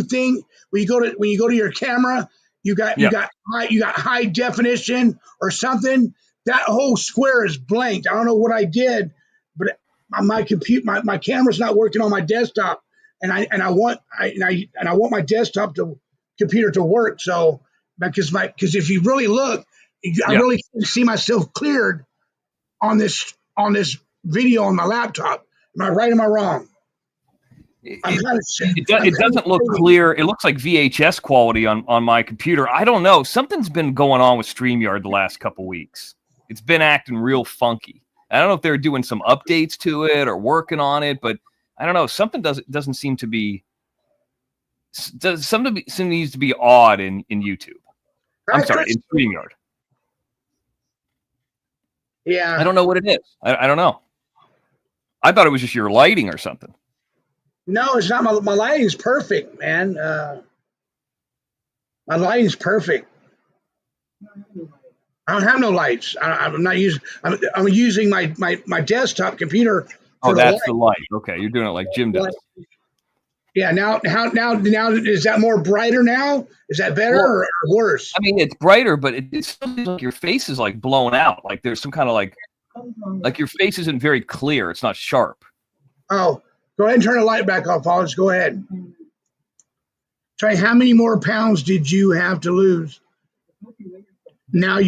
things when you go to your camera, you got high definition or something. That whole square is blanked. I don't know what I did, but my camera's not working on my desktop, and I want my desktop computer to work. So because if you really look, I really see myself cleared on this video on my laptop. Am I right? Am I wrong? It doesn't look clear. It looks like VHS quality on my computer. I don't know. Something's been going on with StreamYard the last couple weeks. It's been acting real funky. I don't know if they're doing some updates to it or working on it, but I don't know. Something doesn't seem to be. Something needs to be odd in YouTube. I'm sorry, in StreamYard. Yeah, I don't know what it is. I don't know. I thought it was just your lighting or something. No, it's not. My lighting's perfect, man. My lighting's perfect. I don't have no lights. I'm not using. I'm using my desktop computer. Oh, that's the light. Okay, you're doing it like Jim does. Yeah. Now, is that more brighter now? Is that better or worse? I mean, it's brighter, but it still feels like your face is like blown out. Like there's some kind of like your face isn't very clear. It's not sharp. Oh. Go ahead and turn the light back off, Paulus. Go ahead. Trey, how many more pounds did you have to lose? Now I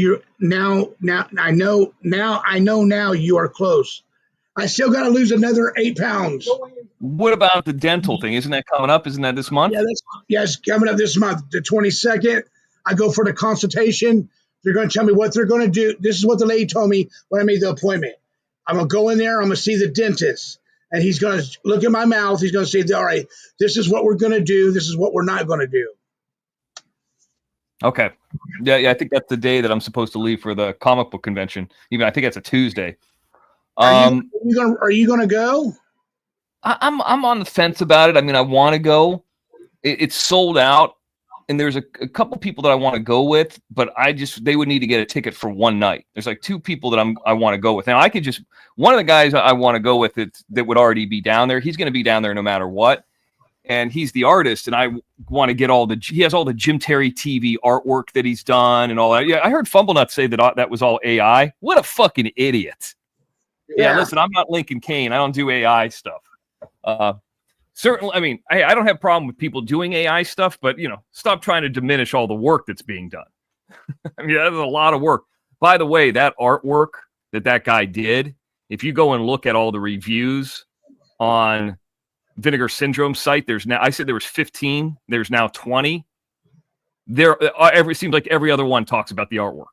know you are close. I still got to lose another 8 pounds. What about the dental thing? Isn't that coming up? Isn't that this month? Yeah, it's coming up this month, the 22nd. I go for the consultation. They're going to tell me what they're going to do. This is what the lady told me when I made the appointment. I'm going to go in there. I'm going to see the dentist. And he's going to look at my mouth. He's going to say, all right, this is what we're going to do. This is what we're not going to do. Okay. Yeah, I think that's the day that I'm supposed to leave for the comic book convention. Even I think that's a Tuesday. Are you going to go? I'm on the fence about it. I mean, I want to go. It's sold out. And there's a couple people that I want to go with, but they would need to get a ticket for one night. There's like 2 people that I want to go with. Now I could one of the guys I want to go with that would already be down there. He's going to be down there no matter what. And he's the artist. And I want to get he has all the Jim Terry TV artwork that he's done and all that. Yeah. I heard Fumblenut say that was all AI. What a fucking idiot. Yeah. Listen, I'm not Lincoln Kane. I don't do AI stuff. Certainly, I mean, I don't have a problem with people doing AI stuff, but, stop trying to diminish all the work that's being done. I mean, that's a lot of work. By the way, that artwork that guy did, if you go and look at all the reviews on Vinegar Syndrome site, I said there was 15, there's now 20. It seems like every other one talks about the artwork.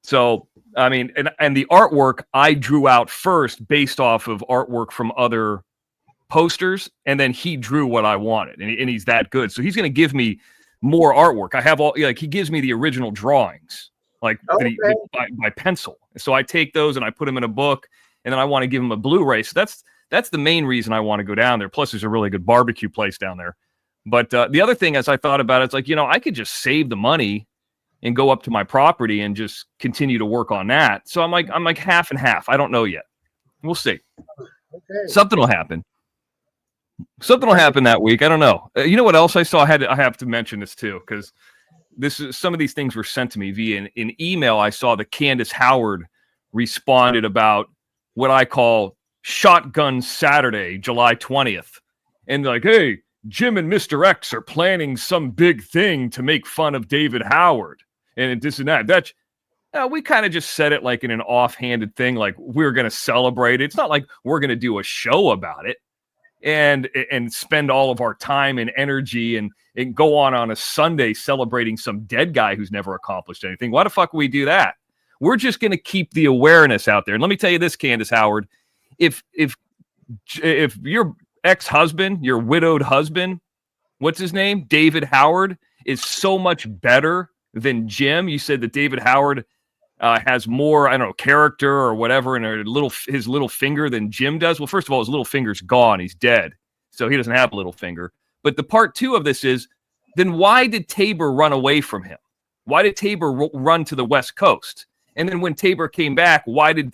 So, I mean, and the artwork I drew out first based off of artwork from other posters, and then he drew what I wanted, and he's that good. So he's going to give me more artwork. I have he gives me the original drawings, by pencil. So I take those and I put them in a book, and then I want to give him a Blu-ray. So that's the main reason I want to go down there. Plus, there's a really good barbecue place down there. But the other thing, as I thought about it, it's like, I could just save the money and go up to my property and just continue to work on that. So I'm like half and half. I don't know yet. We'll see. Okay. Something will happen. Something will happen that week. I don't know. You know what else I saw? I have to mention this too, because some of these things were sent to me via an email. I saw that Candace Howard responded about what I call Shotgun Saturday, July 20th. And like, hey, Jim and Mr. X are planning some big thing to make fun of David Howard. And this and that. We kind of just said it like in an offhanded thing, like we're going to celebrate it. It's not like we're going to do a show about it and spend all of our time and energy and go on a Sunday celebrating some dead guy who's never accomplished anything. Why the fuck would we do that? We're just going to keep the awareness out there. And let me tell you this, Candace Howard, if your ex-husband, your widowed husband, what's his name? David Howard, is so much better than Jim. You said that David Howard has more, I don't know, character or whatever in his little finger than Jim does. Well, first of all, his little finger's gone. He's dead. So he doesn't have a little finger. But the part two of this is, then why did Tabor run away from him? Why did Tabor run to the West Coast? And then when Tabor came back, why did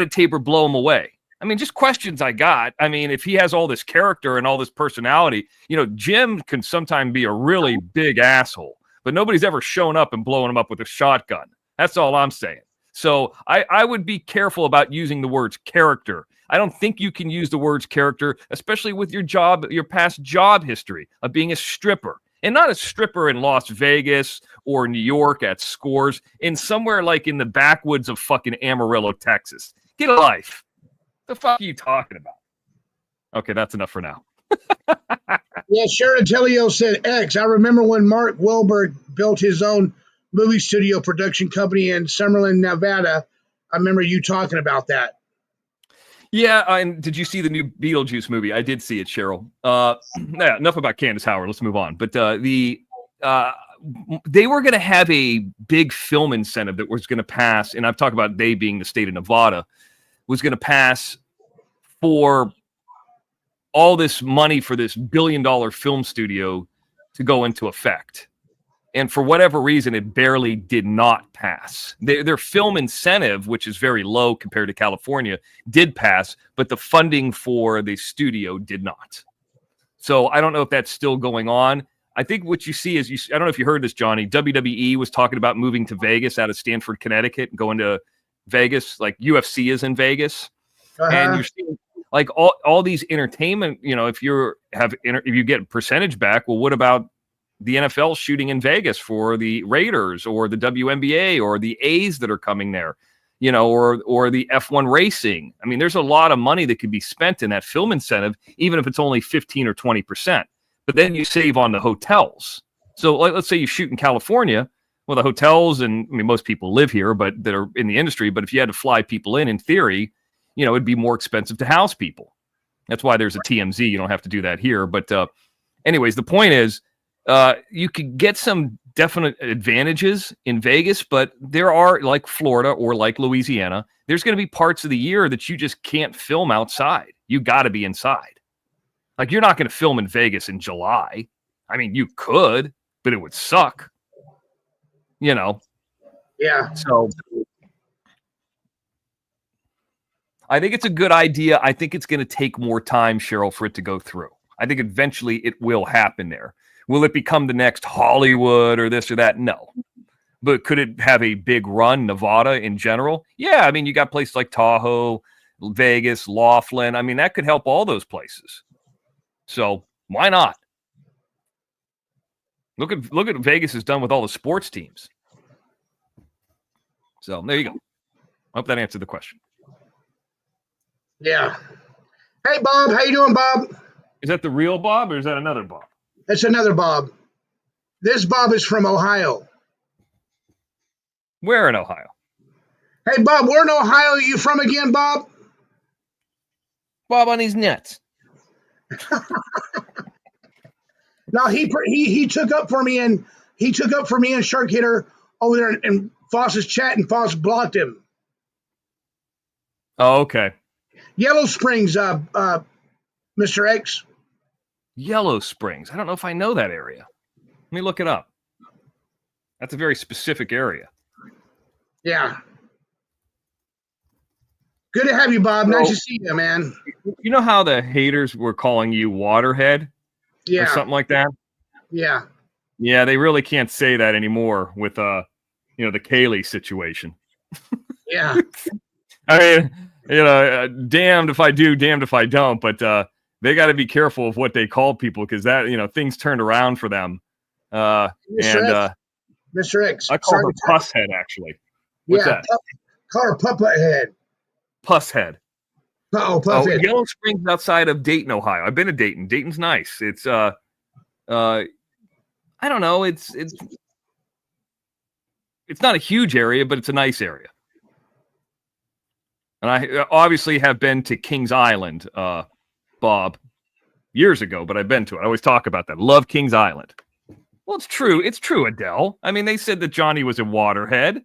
Tabor blow him away? I mean, just questions I got. I mean, if he has all this character and all this personality, Jim can sometimes be a really big asshole, but nobody's ever shown up and blown him up with a shotgun. That's all I'm saying. So I would be careful about using the words character. I don't think you can use the words character, especially with your past job history of being a stripper. And not a stripper in Las Vegas or New York at Scores, in somewhere like in the backwoods of fucking Amarillo, Texas. Get a life. What the fuck are you talking about? Okay, that's enough for now. Yeah, Sharon Telio said X. I remember when Mark Wahlberg built his own movie studio production company in Summerlin, Nevada. I remember you talking about that. Yeah, and did you see the new Beetlejuice movie? I did see it, Cheryl. Yeah, enough about Candace Howard. Let's move on. But they were going to have a big film incentive that was going to pass, and I've talked about they being the state of Nevada, was going to pass for all this money for this $1 billion film studio to go into effect. And for whatever reason, it barely did not pass. Their film incentive, which is very low compared to California, did pass, but the funding for the studio did not. So I don't know if that's still going on. I think what you see is, I don't know if you heard this, Johnny, WWE was talking about moving to Vegas out of Stanford, Connecticut, and going to Vegas, like UFC is in Vegas. And you're seeing like all these entertainment, if you get percentage back, well, what about the NFL shooting in Vegas for the Raiders or the WNBA or the A's that are coming there, or the F1 racing? I mean, there's a lot of money that could be spent in that film incentive, even if it's only 15 or 20%. But then you save on the hotels. So let's say you shoot in California. Well, the hotels, and I mean, most people live here, but that are in the industry. But if you had to fly people in theory, it'd be more expensive to house people. That's why there's a TMZ. You don't have to do that here. But anyways, the point is, you could get some definite advantages in Vegas, but there are, like Florida or like Louisiana, there's going to be parts of the year that you just can't film outside. You got to be inside. Like, you're not going to film in Vegas in July. I mean, you could, but it would suck. Yeah. So I think it's a good idea. I think it's going to take more time, Cheryl, for it to go through. I think eventually it will happen there. Will it become the next Hollywood or this or that? No. But could it have a big run, Nevada in general? Yeah, I mean, you got places like Tahoe, Vegas, Laughlin. I mean, that could help all those places. So why not? Look at what Vegas has done with all the sports teams. So there you go. I hope that answered the question. Yeah. Hey, Bob. How you doing, Bob? Is that the real Bob or is that another Bob? That's another Bob. This Bob is from Ohio. Where in Ohio? Hey, Bob, where in Ohio are you from again, Bob? Bob on these nuts. No, he took up for me and Shark Hitter over there in Foss's chat, and Foss blocked him. Oh, okay. Yellow Springs, Mr. X. Yellow Springs. I don't know if I know that area. Let me look it up. That's a very specific area. Yeah. Good to have you, Bob. Nice to see you, man. You know how the haters were calling you Waterhead? Yeah. Or something like that? Yeah. Yeah, they really can't say that anymore with the Kaylee situation. Yeah. I mean, damned if I do, damned if I don't, but they got to be careful of what they call people because that, things turned around for them. Mr. X. I call her Pusshead, actually. What's that? Call her Puppet Head. Pusshead. Puffhead. Yellow Springs outside of Dayton, Ohio. I've been to Dayton. Dayton's nice. It's I don't know. It's not a huge area, but it's a nice area. And I obviously have been to Kings Island, Bob, years ago, but I've been to it. I always talk about that. Love Kings Island. Well, it's true. It's true, Adele. I mean, they said that Johnny was a waterhead,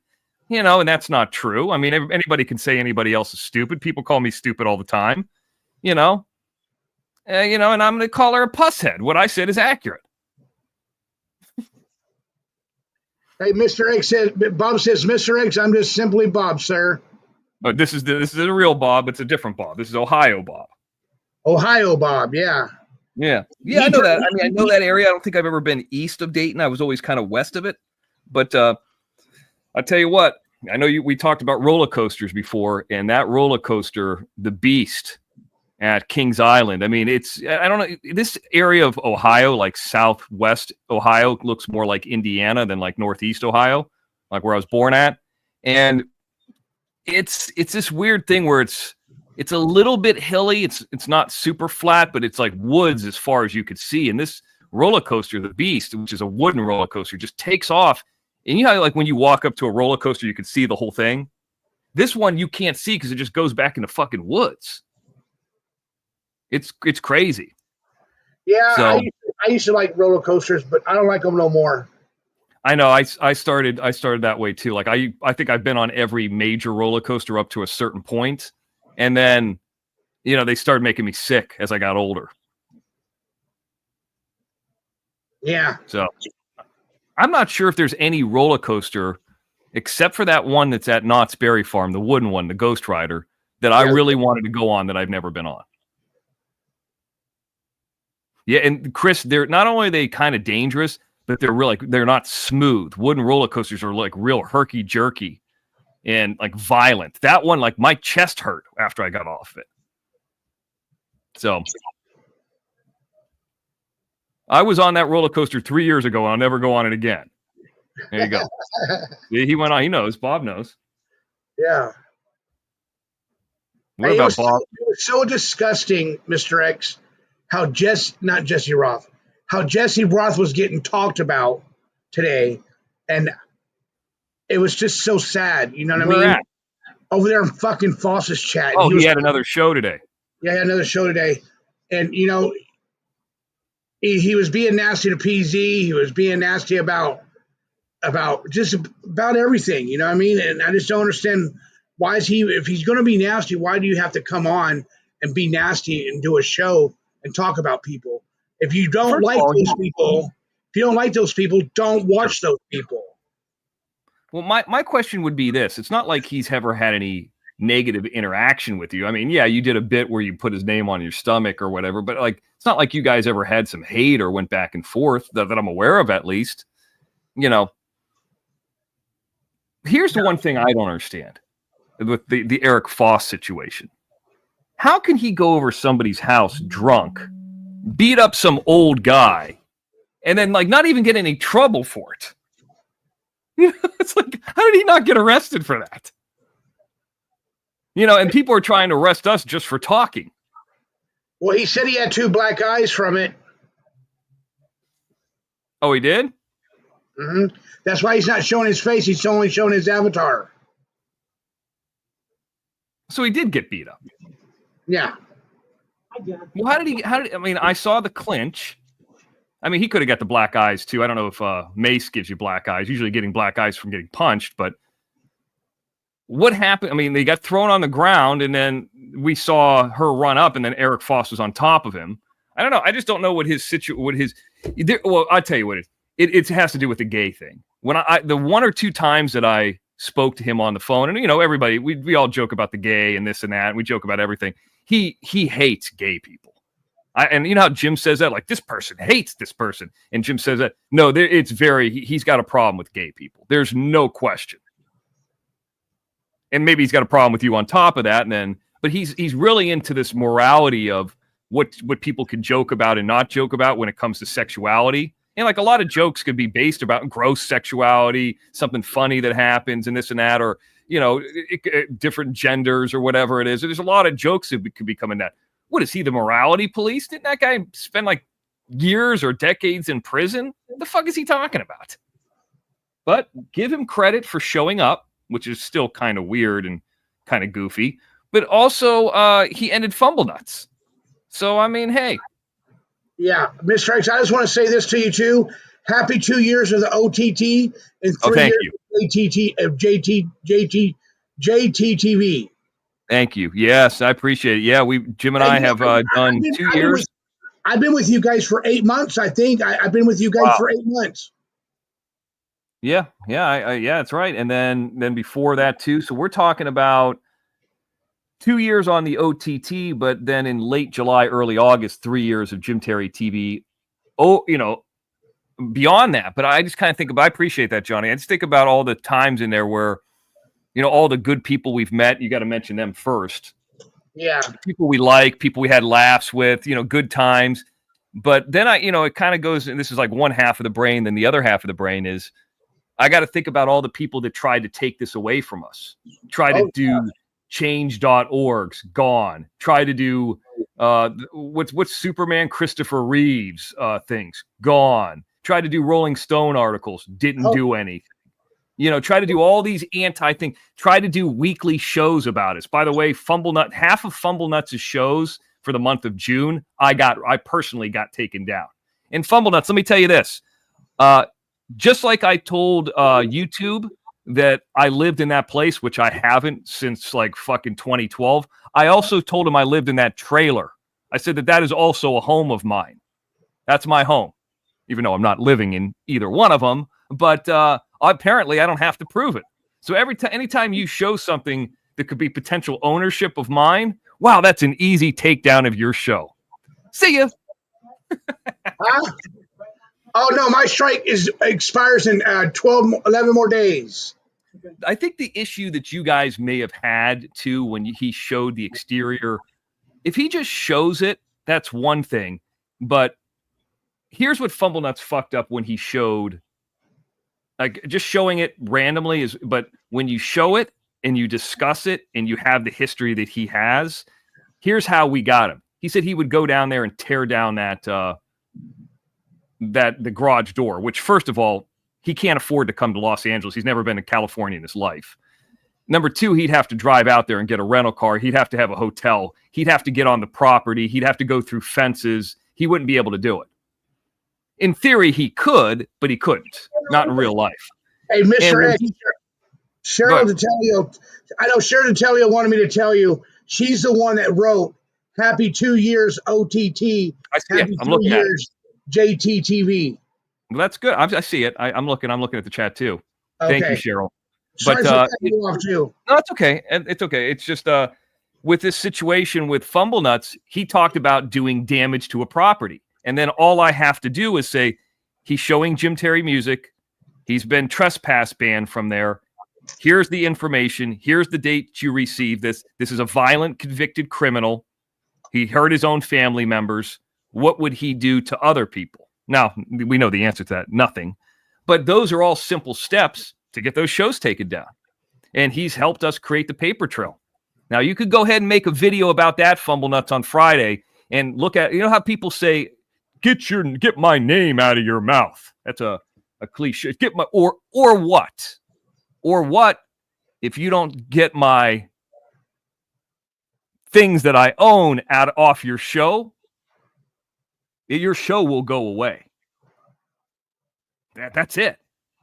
and that's not true. I mean, anybody can say anybody else is stupid. People call me stupid all the time, and I'm going to call her a pusshead. What I said is accurate. Hey, Mr. X says, Bob says, Mr. X, I'm just simply Bob, sir. Oh, this is a real Bob. It's a different Bob. This is Ohio Bob. Ohio Bob, yeah. Yeah, I know that. I mean, I know that area. I don't think I've ever been east of Dayton. I was always kind of west of it. But I'll tell you what. I know we talked about roller coasters before, and that roller coaster, the Beast at Kings Island. I mean, I don't know. This area of Ohio, like southwest Ohio, looks more like Indiana than like northeast Ohio, like where I was born at. And it's this weird thing where it's a little bit hilly. It's not super flat, but it's like woods as far as you could see. And this roller coaster, the Beast, which is a wooden roller coaster, just takes off. And you know how like when you walk up to a roller coaster, you can see the whole thing? This one you can't see because it just goes back into fucking woods. It's crazy. Yeah, so, I used to like roller coasters, but I don't like them no more. I know. I started that way too. Like I think I've been on every major roller coaster up to a certain point, and then they started making me sick as I got older. Yeah. So I'm not sure if there's any roller coaster except for that one that's at Knott's Berry Farm, the wooden one, the Ghost Rider, that I really wanted to go on that I've never been on. Yeah, and Chris, they're not only are they kind of dangerous, but they're not smooth. Wooden roller coasters are like real herky jerky and like violent. That one, like my chest hurt after I got off it. So I was on that roller coaster 3 years ago, and I'll never go on it again. There you go. He went on. He knows. Bob knows. Yeah. What about Bob? It was so disgusting, Mr. X, how Jesse Roth was getting talked about today, and it was just so sad. You know what I mean? At? Over there in fucking Foss's chat. Oh, he had another show today. Yeah, he had another show today, and he was being nasty to PZ. He was being nasty about everything. You know what I mean? And I just don't understand why is he, if he's going to be nasty, why do you have to come on and be nasty and do a show and talk about people? If you don't like those people, don't watch those people. Well, my question would be this. It's not like he's ever had any negative interaction with you. I mean, yeah, you did a bit where you put his name on your stomach or whatever, but like, it's not like you guys ever had some hate or went back and forth that I'm aware of, at least. Here's the one thing I don't understand with the Eric Foss situation. How can he go over somebody's house drunk, beat up some old guy, and then like not even get any trouble for it? You know, it's like, how did he not get arrested for that? You know, and people are trying to arrest us just for talking. Well, he said he had 2 black eyes from it. Oh, he did? Mm-hmm. That's why he's not showing his face. He's only showing his avatar. So he did get beat up. Yeah. Well, how did I mean, I saw the clinch. I mean, he could have got the black eyes too. I don't know if mace gives you black eyes. Usually getting black eyes from getting punched, but what happened? I mean, they got thrown on the ground and then we saw her run up and then Eric Foss was on top of him. I don't know. I just don't know what his well, I'll tell you what it has to do with the gay thing. When the 1 or 2 times that I spoke to him on the phone, and you know, everybody, we all joke about the gay and this and that. And we joke about everything. He hates gay people. And you know how Jim says that, like, this person hates this person. And Jim says that. No, he's got a problem with gay people. There's no question. And maybe he's got a problem with you on top of that. But he's really into this morality of what people can joke about and not joke about when it comes to sexuality. And like a lot of jokes could be based about gross sexuality, something funny that happens and this and that, or, you know, different genders or whatever it is. There's a lot of jokes that could be coming that. What is he, the morality police? Didn't that guy spend like years or decades in prison? What the fuck is he talking about? But give him credit for showing up, which is still kind of weird and kind of goofy. But also, he ended Fumble Nuts. So, I mean, hey. Yeah, Mr. X, I just want to say this to you, too. Happy 2 years of the OTT and 3 years of JTTV. Thank you. Yes, I appreciate it. Yeah, Jim and I have done 2 years. I've been with you guys for 8 months, I think. I've been with you guys for 8 months. Yeah, that's right. And then before that too. So we're talking about 2 years on the OTT, but then in late July, early August, 3 years of Jim Terry TV. Oh, you know, beyond that. But I just kind of think about, I appreciate that, Johnny. I just think about all the times in there where, you know, all the good people we've met, you got to mention them first. Yeah. People we like, people we had laughs with, you know, good times. But then it kind of goes, and this is like one half of the brain, then the other half of the brain is, I got to think about all the people that tried to take this away from us. Try to do change.org's gone. Try to do what's Superman Christopher Reeves things gone. Try to do Rolling Stone articles, didn't do anything. You know, try to do all these anti-things. Try to do weekly shows about us. By the way, half of Fumble Nuts' shows for the month of June, I personally got taken down. And Fumble Nuts, let me tell you this. Just like I told YouTube that I lived in that place, which I haven't since like fucking 2012, I also told him I lived in that trailer. I said that is also a home of mine. That's my home, even though I'm not living in either one of them. But apparently I don't have to prove it. So anytime you show something that could be potential ownership of mine, wow, that's an easy takedown of your show. See ya. Oh, no, my strike expires in 11 more days. I think the issue that you guys may have had, too, when he showed the exterior, if he just shows it, that's one thing. But here's what Fumble Nuts fucked up when he showed, like, just showing it randomly but when you show it and you discuss it and you have the history that he has, here's how we got him. He said he would go down there and tear down the garage door, which, first of all, he can't afford to come to Los Angeles. He's never been to California in his life. Number two, he'd have to drive out there and get a rental car. He'd have to have a hotel. He'd have to get on the property. He'd have to go through fences. He wouldn't be able to do it. In theory, he could, but he couldn't. Not in real life. Hey, Mr. X, Cheryl Detelio wanted me to tell you, she's the one that wrote Happy 2 years OTT. I see it. I'm looking at it. JTTV. Well, that's good. I see it. I'm looking at the chat too. Okay. Thank you, Cheryl. Sorry But no, it's okay. It's okay. It's just with this situation with Fumble Nuts, he talked about doing damage to a property, and then all I have to do is say he's showing Jim Terry music. He's been trespass banned from there. Here's the information. Here's the date you received this. This is a violent convicted criminal. He hurt his own family members. What would he do to other people? Now, we know the answer to that, nothing. But those are all simple steps to get those shows taken down. And he's helped us create the paper trail. Now, you could go ahead and make a video about that, Fumble Nuts, on Friday and look at, you know how people say, get my name out of your mouth. That's a cliche. Or what? Or what if you don't get my things that I own off your show will go away. That's it.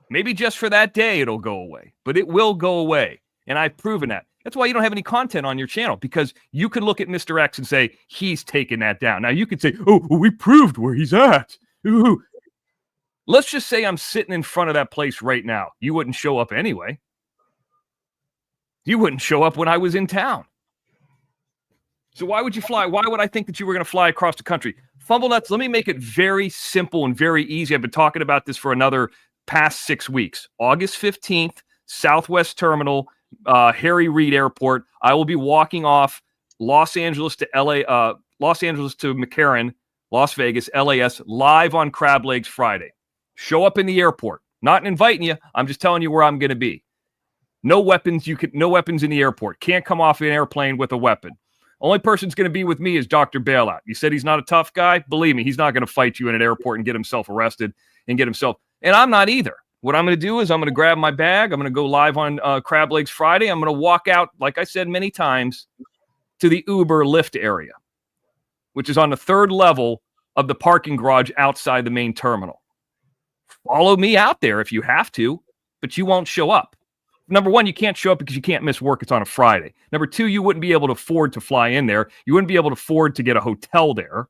Maybe just for that day it'll go away, but it will go away. And I've proven that. That's why you don't have any content on your channel, because you can look at Mr. X and say, he's taking that down. Now you could say, oh, we proved where he's at. Ooh. Let's just say I'm sitting in front of that place right now. You wouldn't show up anyway. You wouldn't show up when I was in town. So why would you fly? Why would I think that you were going to fly across the country? Fumble Nuts, let me make it very simple and very easy. I've been talking about this for another past 6 weeks. August 15th, Southwest Terminal, Harry Reid Airport. I will be walking off Los Angeles to LA, Los Angeles to McCarran, Las Vegas, LAS, live on Crab Legs Friday. Show up in the airport. Not inviting you. I'm just telling you where I'm going to be. No weapons. No weapons in the airport. Can't come off an airplane with a weapon. Only person's going to be with me is Dr. Bailout. You said he's not a tough guy? Believe me, he's not going to fight you in an airport and get himself arrested and get himself. And I'm not either. What I'm going to do is I'm going to grab my bag. I'm going to go live on Crab Legs Friday. I'm going to walk out, like I said many times, to the Uber Lyft area, which is on the 3rd level of the parking garage outside the main terminal. Follow me out there if you have to, but you won't show up. Number one, you can't show up because you can't miss work. It's on a Friday. Number two, you wouldn't be able to afford to fly in there. You wouldn't be able to afford to get a hotel there.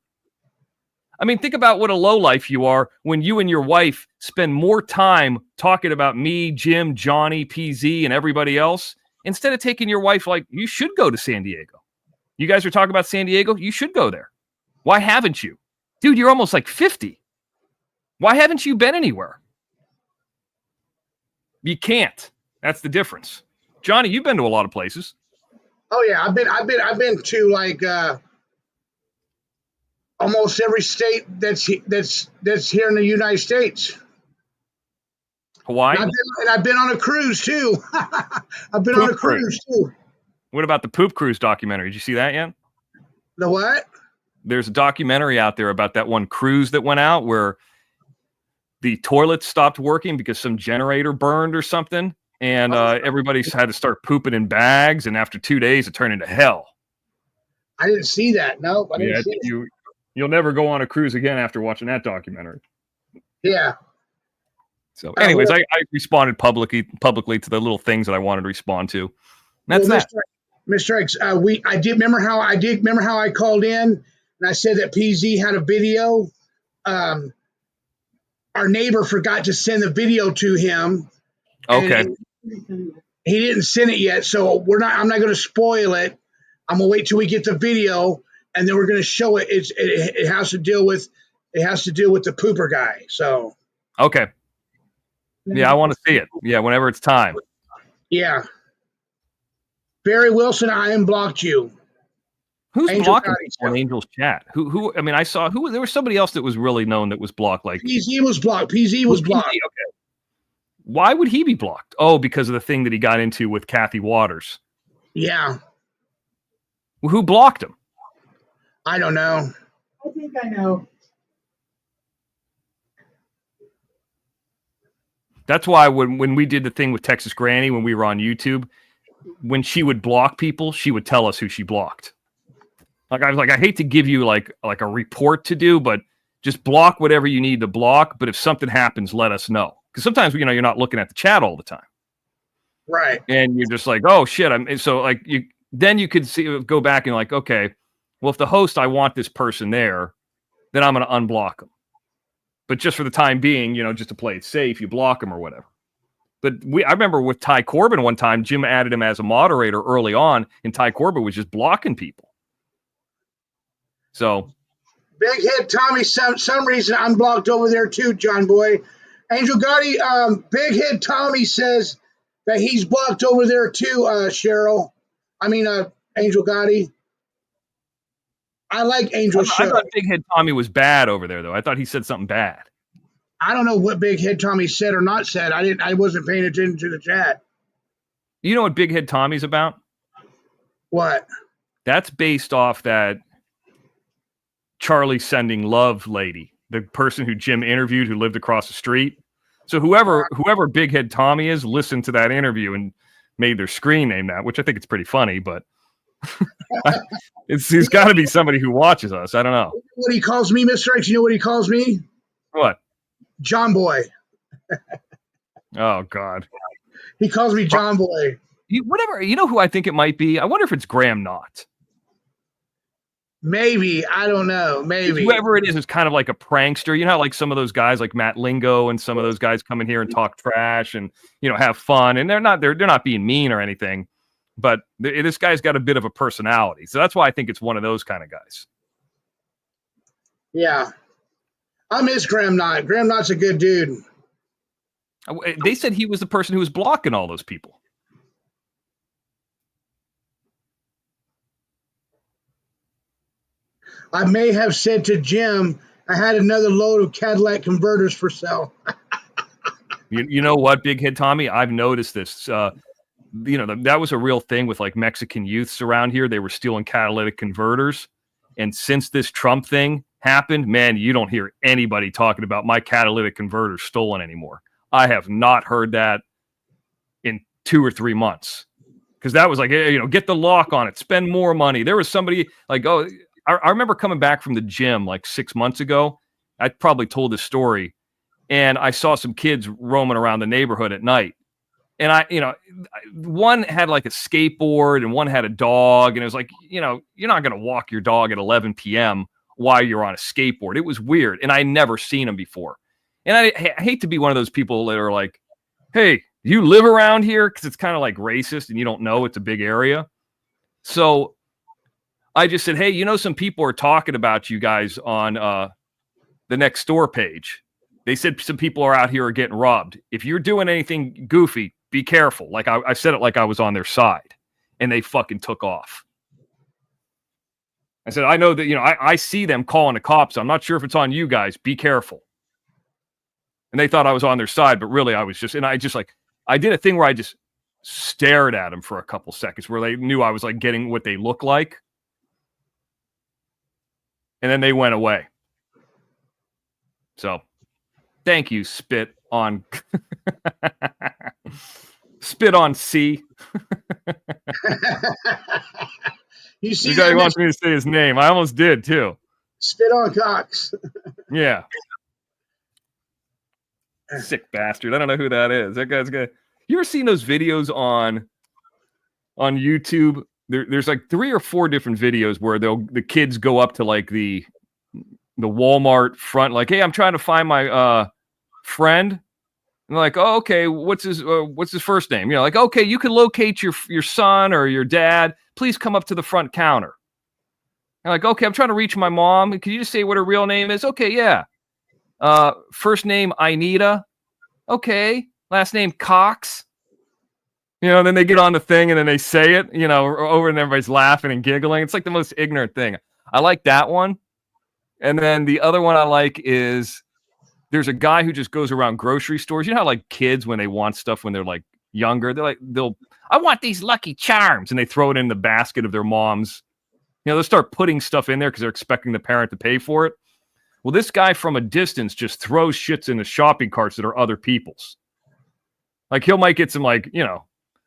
I mean, think about what a lowlife you are when you and your wife spend more time talking about me, Jim, Johnny, PZ, and everybody else, instead of taking your wife, like, you should go to San Diego. You guys are talking about San Diego? You should go there. Why haven't you? Dude, you're almost like 50. Why haven't you been anywhere? You can't. That's the difference. Johnny, you've been to a lot of places. Oh yeah, I've been to like almost every state that's here in the United States. Hawaii? And I've been on a cruise too. I've been on a cruise too. What about the Poop Cruise documentary? Did you see that yet? The what? There's a documentary out there about that one cruise that went out where the toilets stopped working because some generator burned or something. And everybody's had to start pooping in bags. And after 2 days, it turned into hell. I didn't see that. No, I didn't see it. You'll never go on a cruise again after watching that documentary. Yeah. So anyways, I responded publicly to the little things that I wanted to respond to. That's that. Mr. X, I did remember how I called in and I said that PZ had a video. Our neighbor forgot to send the video to him. Okay. He didn't send it yet, so I'm not going to spoil it. I'm going to wait till we get the video, and then we're going to show it. It has to deal with the pooper guy. So. Okay. Yeah, I want to see it. Yeah, whenever it's time. Yeah. Barry Wilson, I unblocked you. Who's blocking on Angel's chat? Who? I mean, I saw who. There was somebody else that was really known that was blocked. Like PZ was blocked. PZ was blocked. Okay. Why would he be blocked? Oh, because of the thing that he got into with Kathy Waters. Yeah. Well, who blocked him? I don't know. I think I know. That's why when we did the thing with Texas Granny, when we were on YouTube, when she would block people, she would tell us who she blocked. Like I was like, I hate to give you like a report to do, but just block whatever you need to block. But if something happens, let us know. Because sometimes, you're not looking at the chat all the time. Right. And you're just like, oh, shit. So like then you could go back and like, okay, well, if the host, I want this person there, then I'm going to unblock them. But just for the time being, just to play it safe, you block them or whatever. But I remember with Ty Corbin one time, Jim added him as a moderator early on, and Ty Corbin was just blocking people. So. Big Head Tommy, some reason I'm blocked over there too, John Boy. Angel Gotti, Big Head Tommy says that he's blocked over there too, Cheryl. I mean, Angel Gotti. I like Angel's I show. thought Big Head Tommy was bad over there, though. I thought he said something bad. I don't know what Big Head Tommy said or not said. I wasn't paying attention to the chat. You know what Big Head Tommy's about? What? That's based off that Charlie Sending Love lady, the person who Jim interviewed who lived across the street. So whoever Big Head Tommy is listened to that interview and made their screen name that, which I think it's pretty funny, but he's got to be somebody who watches us. I don't know. What he calls me, Mr. X, you know what he calls me? What? John Boy. Oh, God. He calls me John Boy. Whatever. You know who I think it might be? I wonder if it's Graham Knott. Maybe. I don't know. Maybe. Whoever it is kind of like a prankster. You know how like some of those guys like Matt Lingo and some of those guys come in here and talk trash and, you know, have fun. And they're not being mean or anything. But this guy's got a bit of a personality. So that's why I think it's one of those kind of guys. Yeah. I miss Graham Knott. Graham Knott's a good dude. They said he was the person who was blocking all those people. I may have said to Jim, I had another load of Cadillac converters for sale. You know what, Big Head Tommy? I've noticed this. That was a real thing with like Mexican youths around here. They were stealing catalytic converters. And since this Trump thing happened, man, you don't hear anybody talking about my catalytic converter stolen anymore. I have not heard that in 2 or 3 months. Because that was like, get the lock on it, spend more money. There was somebody like, I remember coming back from the gym like 6 months ago. I probably told this story. And I saw some kids roaming around the neighborhood at night. And one had like a skateboard and one had a dog. And it was like, you're not going to walk your dog at 11 p.m. while you're on a skateboard. It was weird. And I never seen them before. And I hate to be one of those people that are like, hey, you live around here? Because it's kind of like racist and you don't know it's a big area. So I just said, hey, some people are talking about you guys on the next door page. They said some people are out here are getting robbed. If you're doing anything goofy, be careful. Like I said it like I was on their side. And they fucking took off. I said, I know that, I see them calling the cops. I'm not sure if it's on you guys. Be careful. And they thought I was on their side, but really I was just, and I did a thing where I just stared at them for a couple seconds where they knew I was like getting what they look like. And then they went away. So thank you, spit on C. You see, the guy wants me to say his name. I almost did too. Spit on Cox. Yeah. Sick bastard. I don't know who that is. That guy's good. You ever seen those videos on YouTube? There's like 3 or 4 different videos where the kids go up to like the Walmart front, like, hey, I'm trying to find my friend. And they're like, oh, okay, what's his first name? Like, okay, you can locate your son or your dad. Please come up to the front counter. And like, okay, I'm trying to reach my mom. Can you just say what her real name is? Okay, yeah. First name Inita. Okay. Last name Cox. Then they get on the thing and then they say it, over and everybody's laughing and giggling. It's like the most ignorant thing. I like that one. And then the other one I like is there's a guy who just goes around grocery stores. You know how like kids, when they want stuff when they're like younger, I want these Lucky Charms. And they throw it in the basket of their mom's. They'll start putting stuff in there because they're expecting the parent to pay for it. Well, this guy from a distance just throws shits in the shopping carts that are other people's. Like might get some like,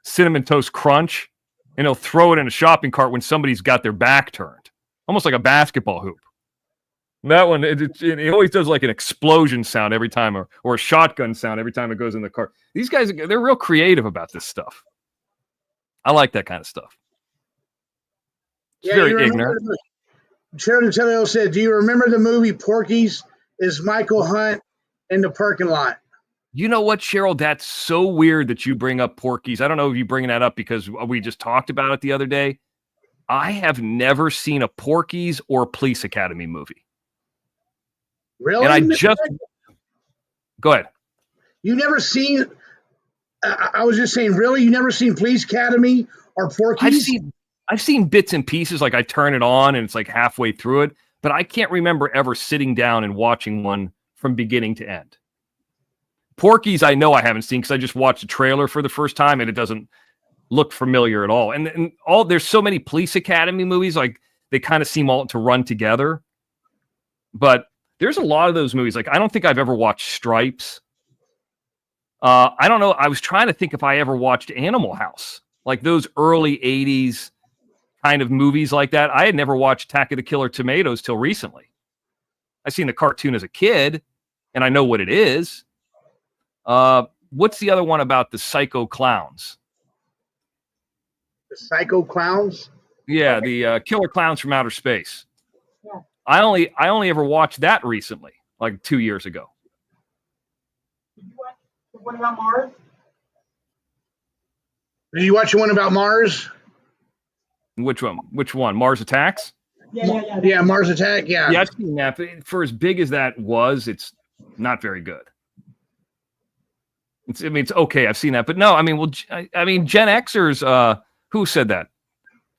Cinnamon Toast Crunch and he'll throw it in a shopping cart when somebody's got their back turned. Almost like a basketball hoop. That one, it always does like an explosion sound every time or a shotgun sound every time it goes in the cart. These guys, they're real creative about this stuff. I like that kind of stuff. It's very ignorant. Sheridan Teleo said, do you remember the movie Porky's? Is Michael Hunt in the parking lot? You know what, Cheryl? That's so weird that you bring up Porky's. I don't know if you're bringing that up because we just talked about it the other day. I have never seen a Porky's or Police Academy movie. Really? And go ahead. You never seen, I was just saying, really? You never seen Police Academy or Porky's? I've seen bits and pieces, like I turn it on and it's like halfway through it, but I can't remember ever sitting down and watching one from beginning to end. Porky's, I know I haven't seen because I just watched the trailer for the first time and it doesn't look familiar at all. And there's so many Police Academy movies, like they kind of seem all to run together. But there's a lot of those movies. Like I don't think I've ever watched Stripes. I don't know. I was trying to think if I ever watched Animal House, like those early 80s kind of movies like that. I had never watched Attack of the Killer Tomatoes till recently. I seen the cartoon as a kid and I know what it is. What's the other one about the psycho clowns? The Psycho Clowns? Yeah, the Killer Clowns from Outer Space. Yeah. I only ever watched that recently, like 2 years ago. Did you watch the one about Mars? Did you watch the one about Mars? Which one? Which one? Mars Attacks? Yeah. Yeah, Mars Attack. Yeah. Yeah, I've seen that. But for as big as that was, it's not very good. It's okay. I've seen that, but no. I mean, Gen Xers. Who said that?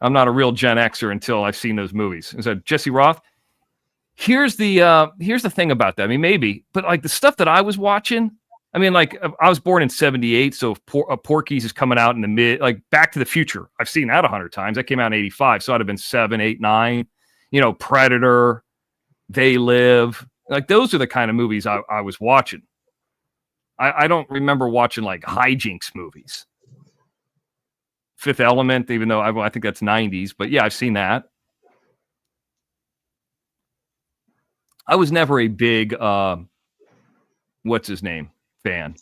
I'm not a real Gen Xer until I've seen those movies. Is that Jesse Roth? Here's the thing about that. I mean, maybe, but like the stuff that I was watching. I mean, like I was born in '78, so Porky's is coming out in the mid. Like Back to the Future, I've seen that 100 times. That came out in '85, so I'd have been 7, 8, 9. You know, Predator, They Live. Like those are the kind of movies I was watching. I don't remember watching like hijinks movies. Fifth Element, even though I think that's 90s, but yeah, I've seen that. I was never a big what's his name fan.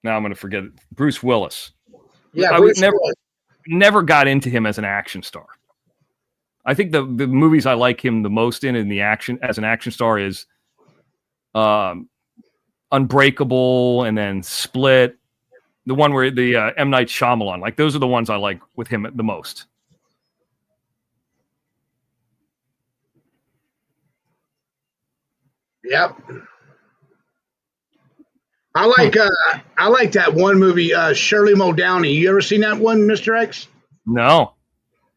Now I'm going to forget it. Bruce Willis. Yeah, I would never got into him as an action star. I think the movies I like him the most in the action as an action star is Unbreakable and then Split. The one where the M. Night Shyamalan, like those are the ones I like with him the most. Yep. I like that one movie, Shirley Muldowney. You ever seen that one, Mr. X? No.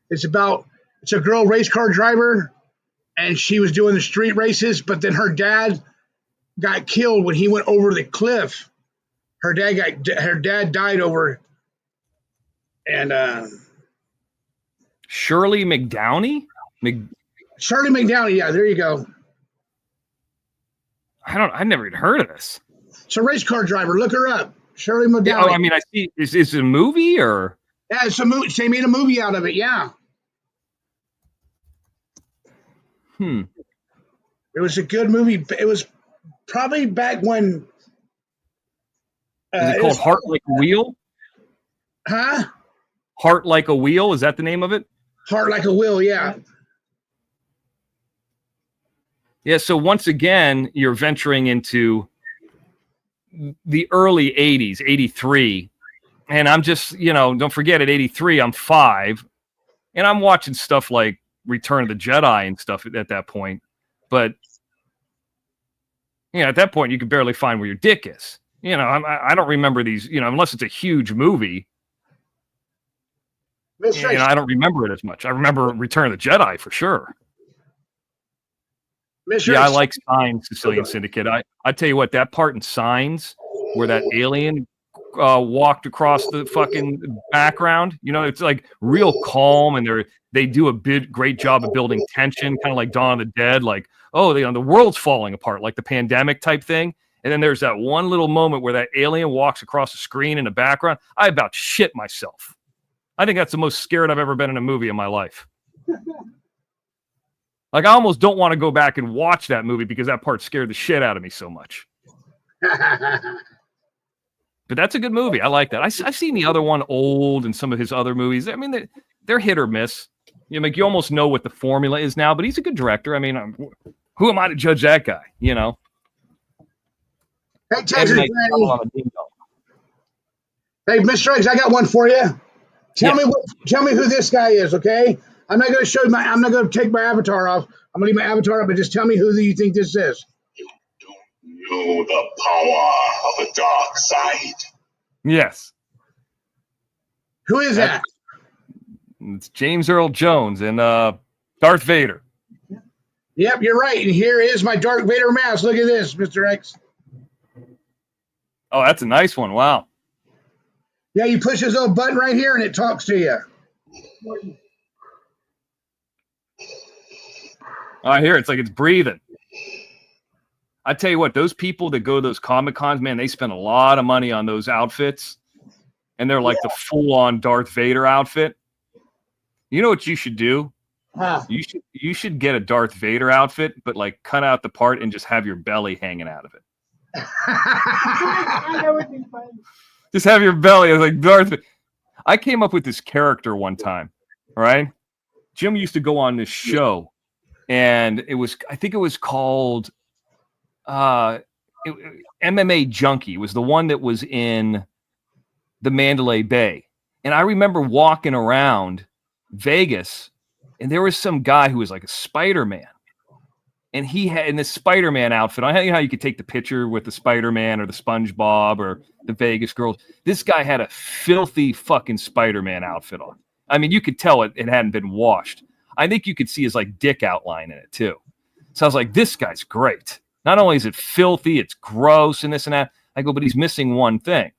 It's a girl race car driver, and she was doing the street races, but then her dad got killed when he went over the cliff. Her dad died over, and Shirley McDowney? Shirley McDowney. Yeah, there you go. I've never even heard of this. It's a race car driver. Look her up. Shirley McDowney. Yeah, I mean, I see. Is it a movie or? Yeah, it's a movie. They made a movie out of it. Yeah. It was a good movie. It was probably back when. Is it called Heart Like a Wheel? Huh? Heart Like a Wheel? Is that the name of it? Heart Like a Wheel, yeah. Yeah, so once again, you're venturing into the early 80s, 83. And I'm just, don't forget at 83, I'm 5. And I'm watching stuff like Return of the Jedi and stuff at that point. But, at that point, you can barely find where your dick is. I don't remember these, unless it's a huge movie. I don't remember it as much. I remember Return of the Jedi for sure. I like Signs, Sicilian Syndicate. I tell you what, that part in Signs where that alien walked across the fucking background, it's like real calm, and they do a great job of building tension, kind of like Dawn of the Dead, like, the world's falling apart, like the pandemic type thing. And then there's that one little moment where that alien walks across the screen in the background. I about shit myself. I think that's the most scared I've ever been in a movie in my life. Like, I almost don't want to go back and watch that movie because that part scared the shit out of me so much. But that's a good movie. I like that. I've seen the other one, Old, and some of his other movies. I mean, they're hit or miss. You almost know what the formula is now, but he's a good director. I mean, who am I to judge that guy, Hey, Texas Danny. Hey, Mr. X, I got one for you. Tell me who this guy is, okay? I'm not going to take my avatar off. I'm going to leave my avatar up, but just tell me who you think this is. You don't know the power of the dark side. Yes. Who is that? It's James Earl Jones and Darth Vader. Yep, you're right. And here is my Darth Vader mask. Look at this, Mr. X. Oh, that's a nice one. Wow. Yeah, you push this little button right here and it talks to you. I hear it's like it's breathing. I tell you what, those people that go to those Comic Cons, man, they spend a lot of money on those outfits. And they're like the full-on Darth Vader outfit. You know what you should do? Huh. You should get a Darth Vader outfit, but like cut out the part and just have your belly hanging out of it. I know what you're saying. Just have your belly. I was like, Darth. I came up with this character one time, right? Jim used to go on this show, and I think it was called MMA Junkie. It was the one that was in the Mandalay Bay. And I remember walking around Vegas, and there was some guy who was like a Spider-Man. And he had in this Spider-Man outfit. You know how you could take the picture with the Spider-Man or the SpongeBob or the Vegas girls. This guy had a filthy fucking Spider-Man outfit on. I mean, you could tell it hadn't been washed. I think you could see his like dick outline in it too. So I was like, this guy's great. Not only is it filthy, it's gross and this and that. I go, but he's missing one thing.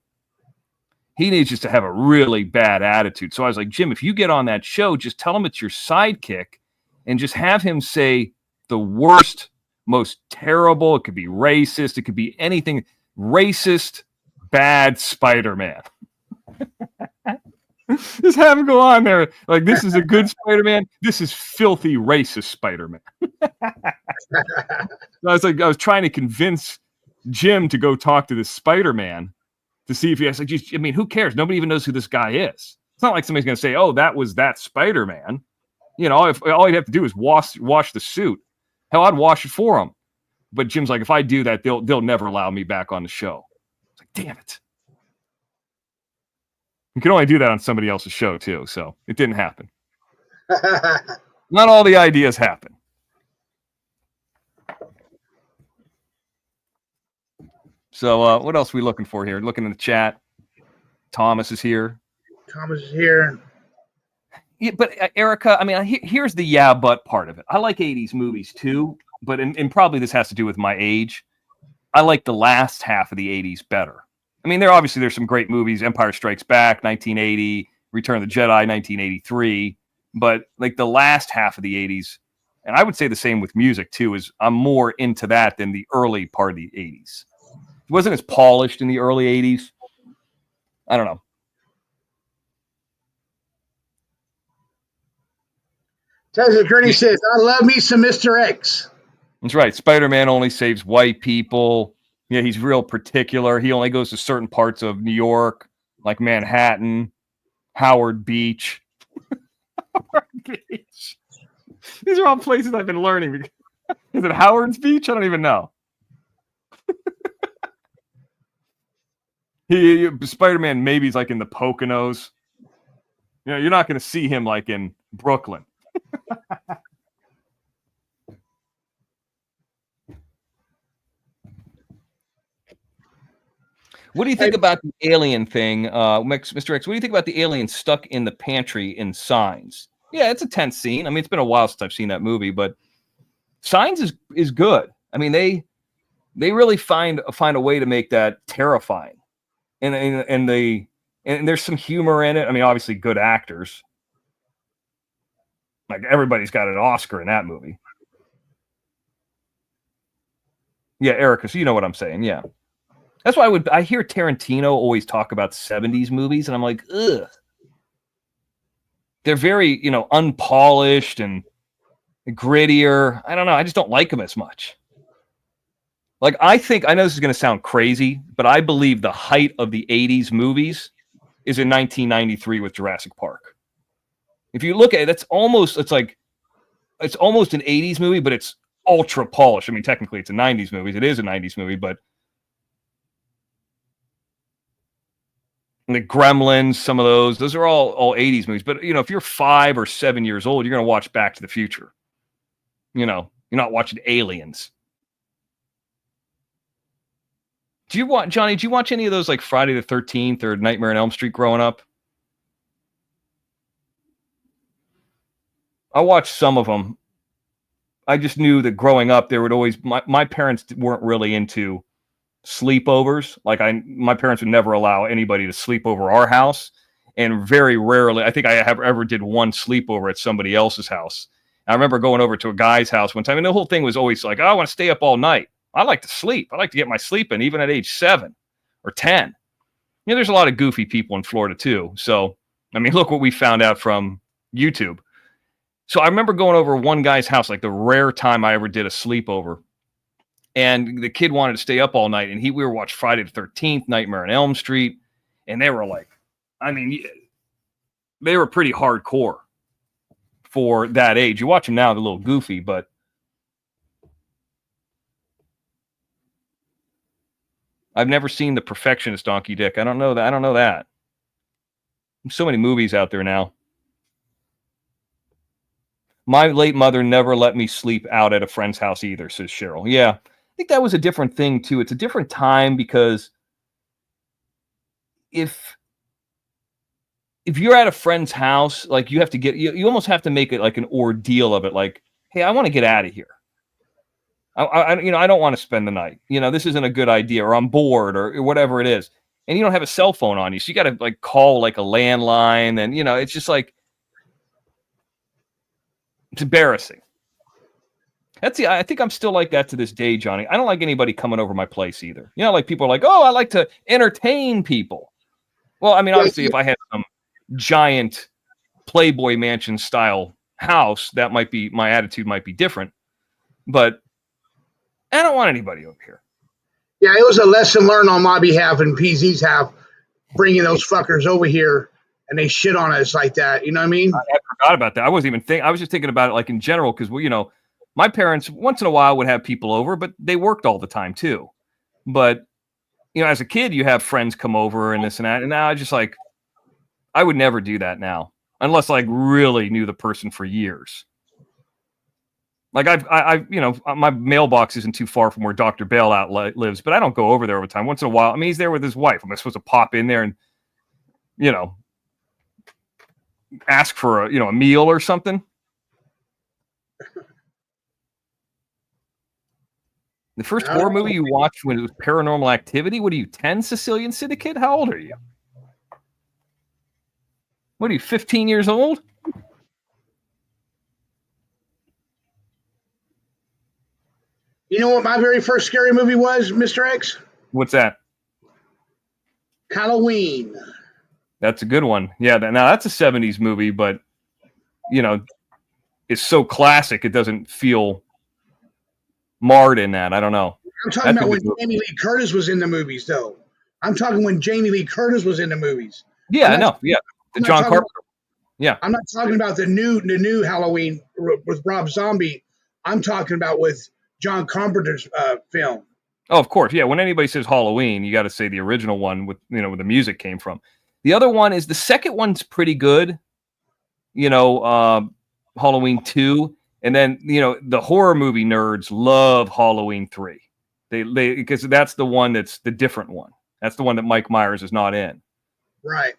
He needs just to have a really bad attitude. So I was like, Jim, if you get on that show, just tell him it's your sidekick and just have him say the worst, most terrible. It could be racist. It could be anything. Racist, bad Spider-Man. Just have him go on there. Like, this is a good Spider-Man. This is filthy, racist Spider-Man. I was trying to convince Jim to go talk to this Spider-Man to see if he has, like, I mean, who cares? Nobody even knows who this guy is. It's not like somebody's going to say, oh, that was that Spider-Man. You know, if all you'd have to do is wash the suit. Hell, I'd wash it for him. But Jim's like, if I do that, they'll never allow me back on the show. It's like, damn it. You can only do that on somebody else's show, too. So it didn't happen. Not all the ideas happen. So what else are we looking for here? Looking in the chat. Thomas is here. Thomas is here. Yeah, but Erica, I mean, here's the yeah, but part of it. I like 80s movies too, but and probably this has to do with my age. I like the last half of the 80s better. I mean, there's some great movies. Empire Strikes Back, 1980, Return of the Jedi, 1983. But like the last half of the 80s, and I would say the same with music too, is I'm more into that than the early part of the 80s. It wasn't as polished in the early 80s. I don't know. Texas Gritty says, I love me some Mr. X. That's right. Spider-Man only saves white people. Yeah, he's real particular. He only goes to certain parts of New York, like Manhattan, Howard Beach. Howard Beach. These are all places I've been learning. Is it Howard's Beach? I don't even know. Spider-Man maybe he's like in the Poconos. You know, you're not going to see him like in Brooklyn. What do you think about the alien thing, Mr. X? What do you think about the alien stuck in the pantry in Signs? Yeah, it's a tense scene. I mean, it's been a while since I've seen that movie, but Signs is good. I mean, they really find a way to make that terrifying, and there's some humor in it. I mean, obviously, good actors. Like everybody's got an Oscar in that movie. Yeah, Erica, so you know what I'm saying. Yeah. That's why I hear Tarantino always talk about 70s movies, and I'm like, ugh. They're very, unpolished and grittier. I don't know. I just don't like them as much. Like, I know this is going to sound crazy, but I believe the height of the 80s movies is in 1993 with Jurassic Park. If you look at it, it's almost an 80s movie, but it's ultra polished. I mean, technically it's a 90s movie. It is a 90s movie, but the Gremlins, some of those are all 80s movies. But, if you're 5 or 7 years old, you're going to watch Back to the Future. You're not watching Aliens. Johnny, did you watch any of those like Friday the 13th or Nightmare on Elm Street growing up? I watched some of them. I just knew that growing up, there would always my parents weren't really into sleepovers. Like my parents would never allow anybody to sleep over our house, and very rarely, I think I ever did one sleepover at somebody else's house. I remember going over to a guy's house one time, and the whole thing was always like, oh, I want to stay up all night. I like to sleep. I like to get my sleep in, even at age 7 or 10. There's a lot of goofy people in Florida too. So, I mean, look what we found out from YouTube. So I remember going over one guy's house, like the rare time I ever did a sleepover. And the kid wanted to stay up all night, and we were watching Friday the 13th, Nightmare on Elm Street, and they were like, I mean, they were pretty hardcore for that age. You watch them now, they're a little goofy, but I've never seen The Perfectionist, Donkey Dick. I don't know that. There's so many movies out there now. My late mother never let me sleep out at a friend's house either, says Cheryl. Yeah, I think that was a different thing too. It's a different time because if you're at a friend's house, like you have to you almost have to make it like an ordeal of it. Like, hey, I want to get out of here. I don't want to spend the night. This isn't a good idea, or I'm bored, or whatever it is. And you don't have a cell phone on you, so you got to like call like a landline, and it's just like it's embarrassing. I think I'm still like that to this day, Johnny. I don't like anybody coming over my place either. Like people are like, oh, I like to entertain people. Well, I mean, obviously, if I had some giant Playboy Mansion style house, that might be my attitude might be different. But I don't want anybody over here. Yeah, it was a lesson learned on my behalf and PZ's half, bringing those fuckers over here, and they shit on us like that. You know what I mean? I forgot about that. I wasn't even thinking. I was just thinking about it like in general because my parents once in a while would have people over, but they worked all the time too. But as a kid, you have friends come over and this and that, and now I just like I would never do that now unless I really knew the person for years. Like my mailbox isn't too far from where Dr. Bailout lives, but I don't go over there all the time. Once in a while, I mean, he's there with his wife. Am I supposed to pop in there and, ask for a meal or something? The first horror movie you watched when it was Paranormal Activity? What are you, 10, Sicilian Syndicate? How old are you? What are you, 15 years old? You know what my very first scary movie was, Mr. X? What's that? Halloween. That's a good one. Yeah, now that's a 70s movie, but, it's so classic it doesn't feel marred in that. I don't know. I'm talking about when Jamie Lee Curtis was in the movies, though. I'm talking when Jamie Lee Curtis was in the movies. Yeah, I know. Yeah, the John Carpenter. Yeah, I'm not talking about the new Halloween with Rob Zombie. I'm talking about with John Carpenter's film. Oh, of course. Yeah, when anybody says Halloween, you got to say the original one with where the music came from. The other one is the second one's pretty good. Halloween 2. And then, the horror movie nerds love Halloween 3. They because that's the one that's the different one. That's the one that Mike Myers is not in. Right.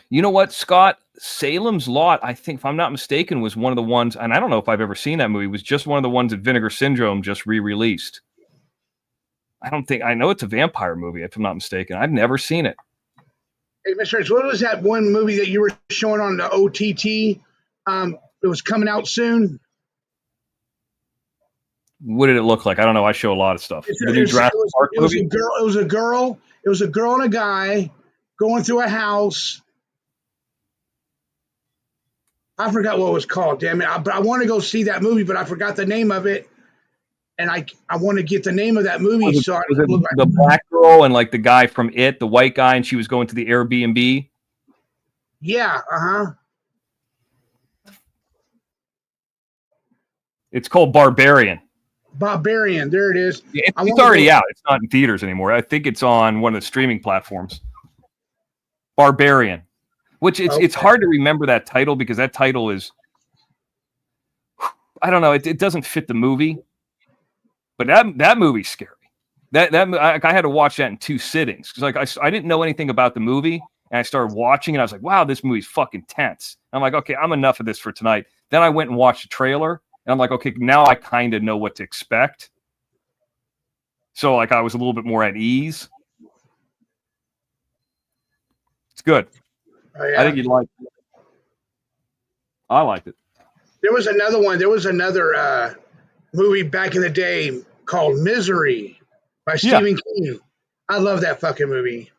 You know what, Scott? Salem's Lot, I think, if I'm not mistaken, was one of the ones, and I don't know if I've ever seen that movie, was just one of the ones that Vinegar Syndrome just re-released. I know it's a vampire movie, if I'm not mistaken. I've never seen it. Hey, Mr. X, what was that one movie that you were showing on the OTT? It was coming out soon. What did it look like? I don't know. I show a lot of stuff. It was a girl and a guy going through a house. I forgot what it was called. Damn it! But I want to go see that movie, but I forgot the name of it, and I want to get the name of that movie. Was it the black girl and like the guy from It, the white guy, and she was going to the Airbnb? Yeah. It's called Barbarian. Barbarian. There it is. Yeah, it's already out. It's not in theaters anymore. I think it's on one of the streaming platforms. Barbarian. Which it's hard to remember that title because that title is, I don't know, it doesn't fit the movie, but that movie's scary. I had to watch that in 2 sittings because I didn't know anything about the movie, and I started watching it. I was like, wow, this movie's fucking tense. I'm like, okay, I'm enough of this for tonight. Then I went and watched the trailer, and I'm like, okay, now I kind of know what to expect. So like I was a little bit more at ease. It's good. Oh, yeah. I think you'd like it. I liked it. There was another one. There was another movie back in the day called Misery by Stephen King. I love that fucking movie.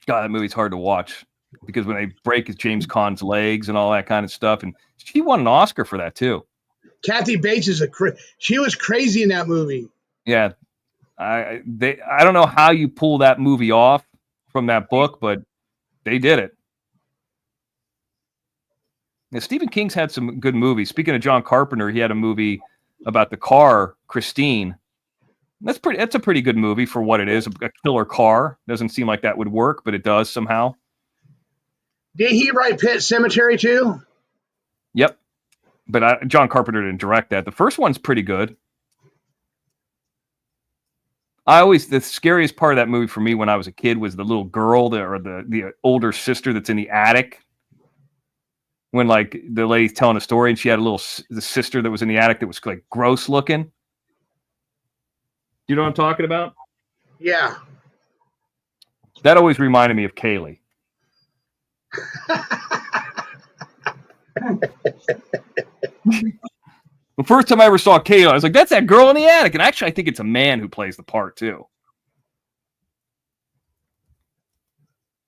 God, that movie's hard to watch because when they break James Caan's legs and all that kind of stuff, and she won an Oscar for that too. Kathy Bates is she was crazy in that movie. Yeah, I don't know how you pull that movie off from that book, but they did it. Now, Stephen King's had some good movies. Speaking of John Carpenter, he had a movie about the car, Christine. That's a pretty good movie for what it is. A killer car. Doesn't seem like that would work, but it does somehow. Did he write Pet Sematary too? Yep. But John Carpenter didn't direct that. The first one's pretty good. The scariest part of that movie for me when I was a kid was the little girl the older sister that's in the attic. When like the lady's telling a story and she had the sister that was in the attic that was like gross looking. You know what I'm talking about? Yeah. That always reminded me of Kaylee. The first time I ever saw Kaylee, I was like, that's that girl in the attic. And actually, I think it's a man who plays the part, too.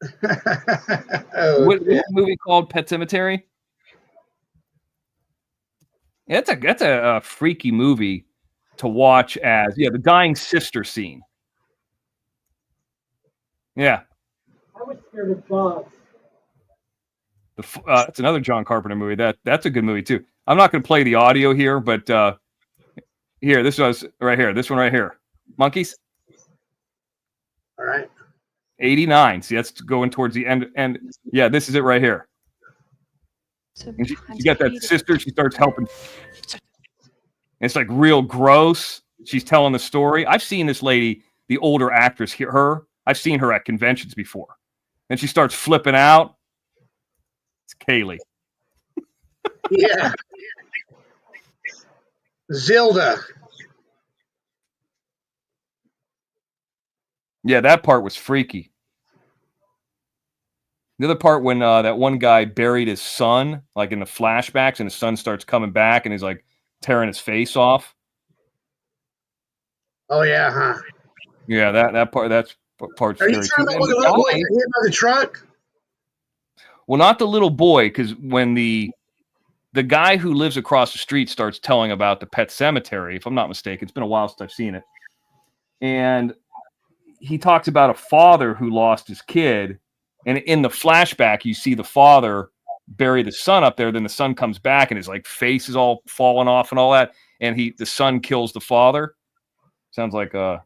What's the movie called Pet Sematary? Yeah, that's a freaky movie to watch the dying sister scene. Yeah. I was scared of dogs. It's another John Carpenter movie. That's a good movie, too. I'm not going to play the audio here, but here, this was right here. This one right here. Monkeys? All right. 89. See, that's going towards the end. And yeah, this is it right here. And you got that sister. She starts helping. It's like real gross. She's telling the story. I've seen this lady, the older actress, I've seen her at conventions before. And she starts flipping out. It's Kaylee. Yeah. Zilda. Yeah, that part was freaky. The other part when that one guy buried his son, like in the flashbacks, and his son starts coming back and he's like tearing his face off. Oh yeah, huh? Yeah, that part's Are you scary. talking about the little boy hit by the truck? Well, not the little boy, because when the guy who lives across the street starts telling about the Pet Sematary, if I'm not mistaken, it's been a while since I've seen it, and he talks about a father who lost his kid, and in the flashback, you see the father bury the son up there. Then the son comes back, and his like face is all falling off and all that, and the son kills the father. Sounds like a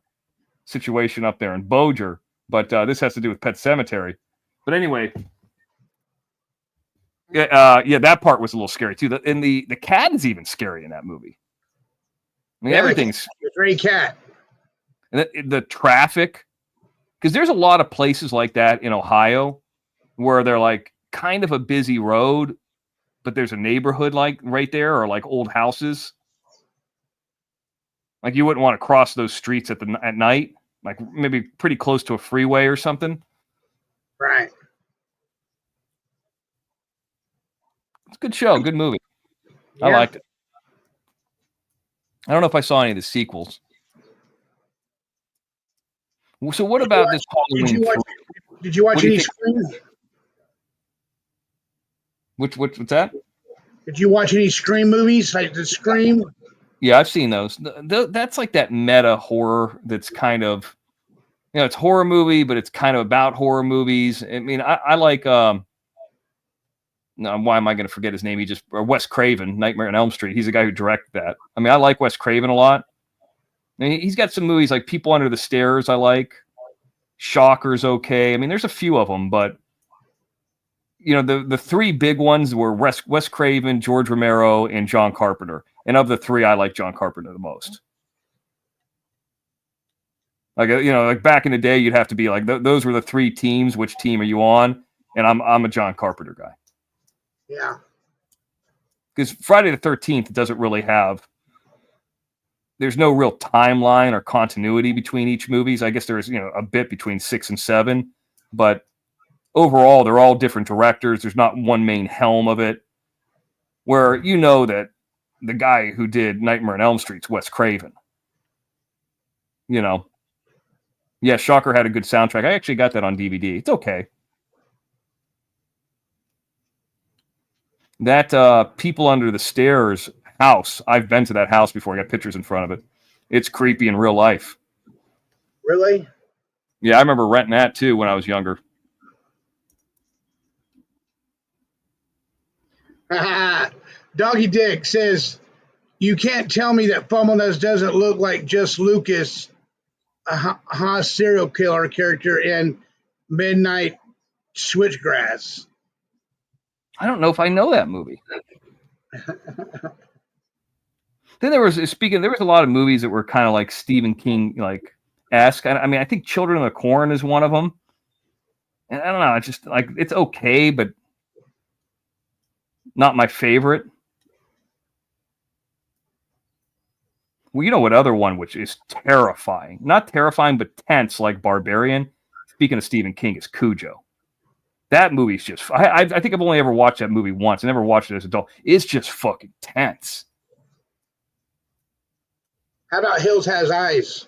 situation up there in Bossier, but this has to do with Pet Sematary. But anyway. Yeah, that part was a little scary too. And the cat is even scary in that movie. I mean, everything's the gray cat. And the traffic, because there's a lot of places like that in Ohio where they're like kind of a busy road, but there's a neighborhood like right there or like old houses. Like you wouldn't want to cross those streets at night, like maybe pretty close to a freeway or something. Right. It's a good show, good movie. Yeah. I liked it. I don't know if I saw any of the sequels. So what about this Halloween? Did you watch any Scream? What's that? Did you watch any Scream movies, like the Scream? Yeah, I've seen those. That's like that meta horror that's kind of, it's horror movie, but it's kind of about horror movies. I mean, I like, no, why am I going to forget his name? Wes Craven, Nightmare on Elm Street. He's the guy who directed that. I mean, I like Wes Craven a lot. I mean, he's got some movies like People Under the Stairs I like. Shocker's okay. I mean, there's a few of them, but the three big ones were Wes Craven, George Romero, and John Carpenter. And of the three, I like John Carpenter the most. Like, like back in the day, you'd have to be like, those were the three teams. Which team are you on? and I'm a John Carpenter guy. Yeah. Because Friday the 13th doesn't really have. There's no real timeline or continuity between each movies. I guess there's a bit between 6 and 7, but overall they're all different directors. There's not one main helm of it. Where that the guy who did Nightmare on Elm Street's Wes Craven. Yeah, Shocker had a good soundtrack. I actually got that on DVD. It's okay. That People Under the Stairs house, I've been to that house before. I got pictures in front of it. It's creepy in real life. Really? Yeah, I remember renting that too when I was younger. Doggy Dick says, you can't tell me that Fumbleness doesn't look like just Lucas, a Haas serial killer character in Midnight Switchgrass. I don't know if I know that movie. Then there was a lot of movies that were kind of like Stephen King esque. I mean, I think Children of the Corn is one of them. And I don't know, it's just it's okay, but not my favorite. Well, you know what other one which is terrifying? Not terrifying, but tense, like Barbarian. Speaking of Stephen King, is Cujo. That movie's just. I think I've only ever watched that movie once. I never watched it as an adult. It's just fucking tense. How about Hills Has Eyes?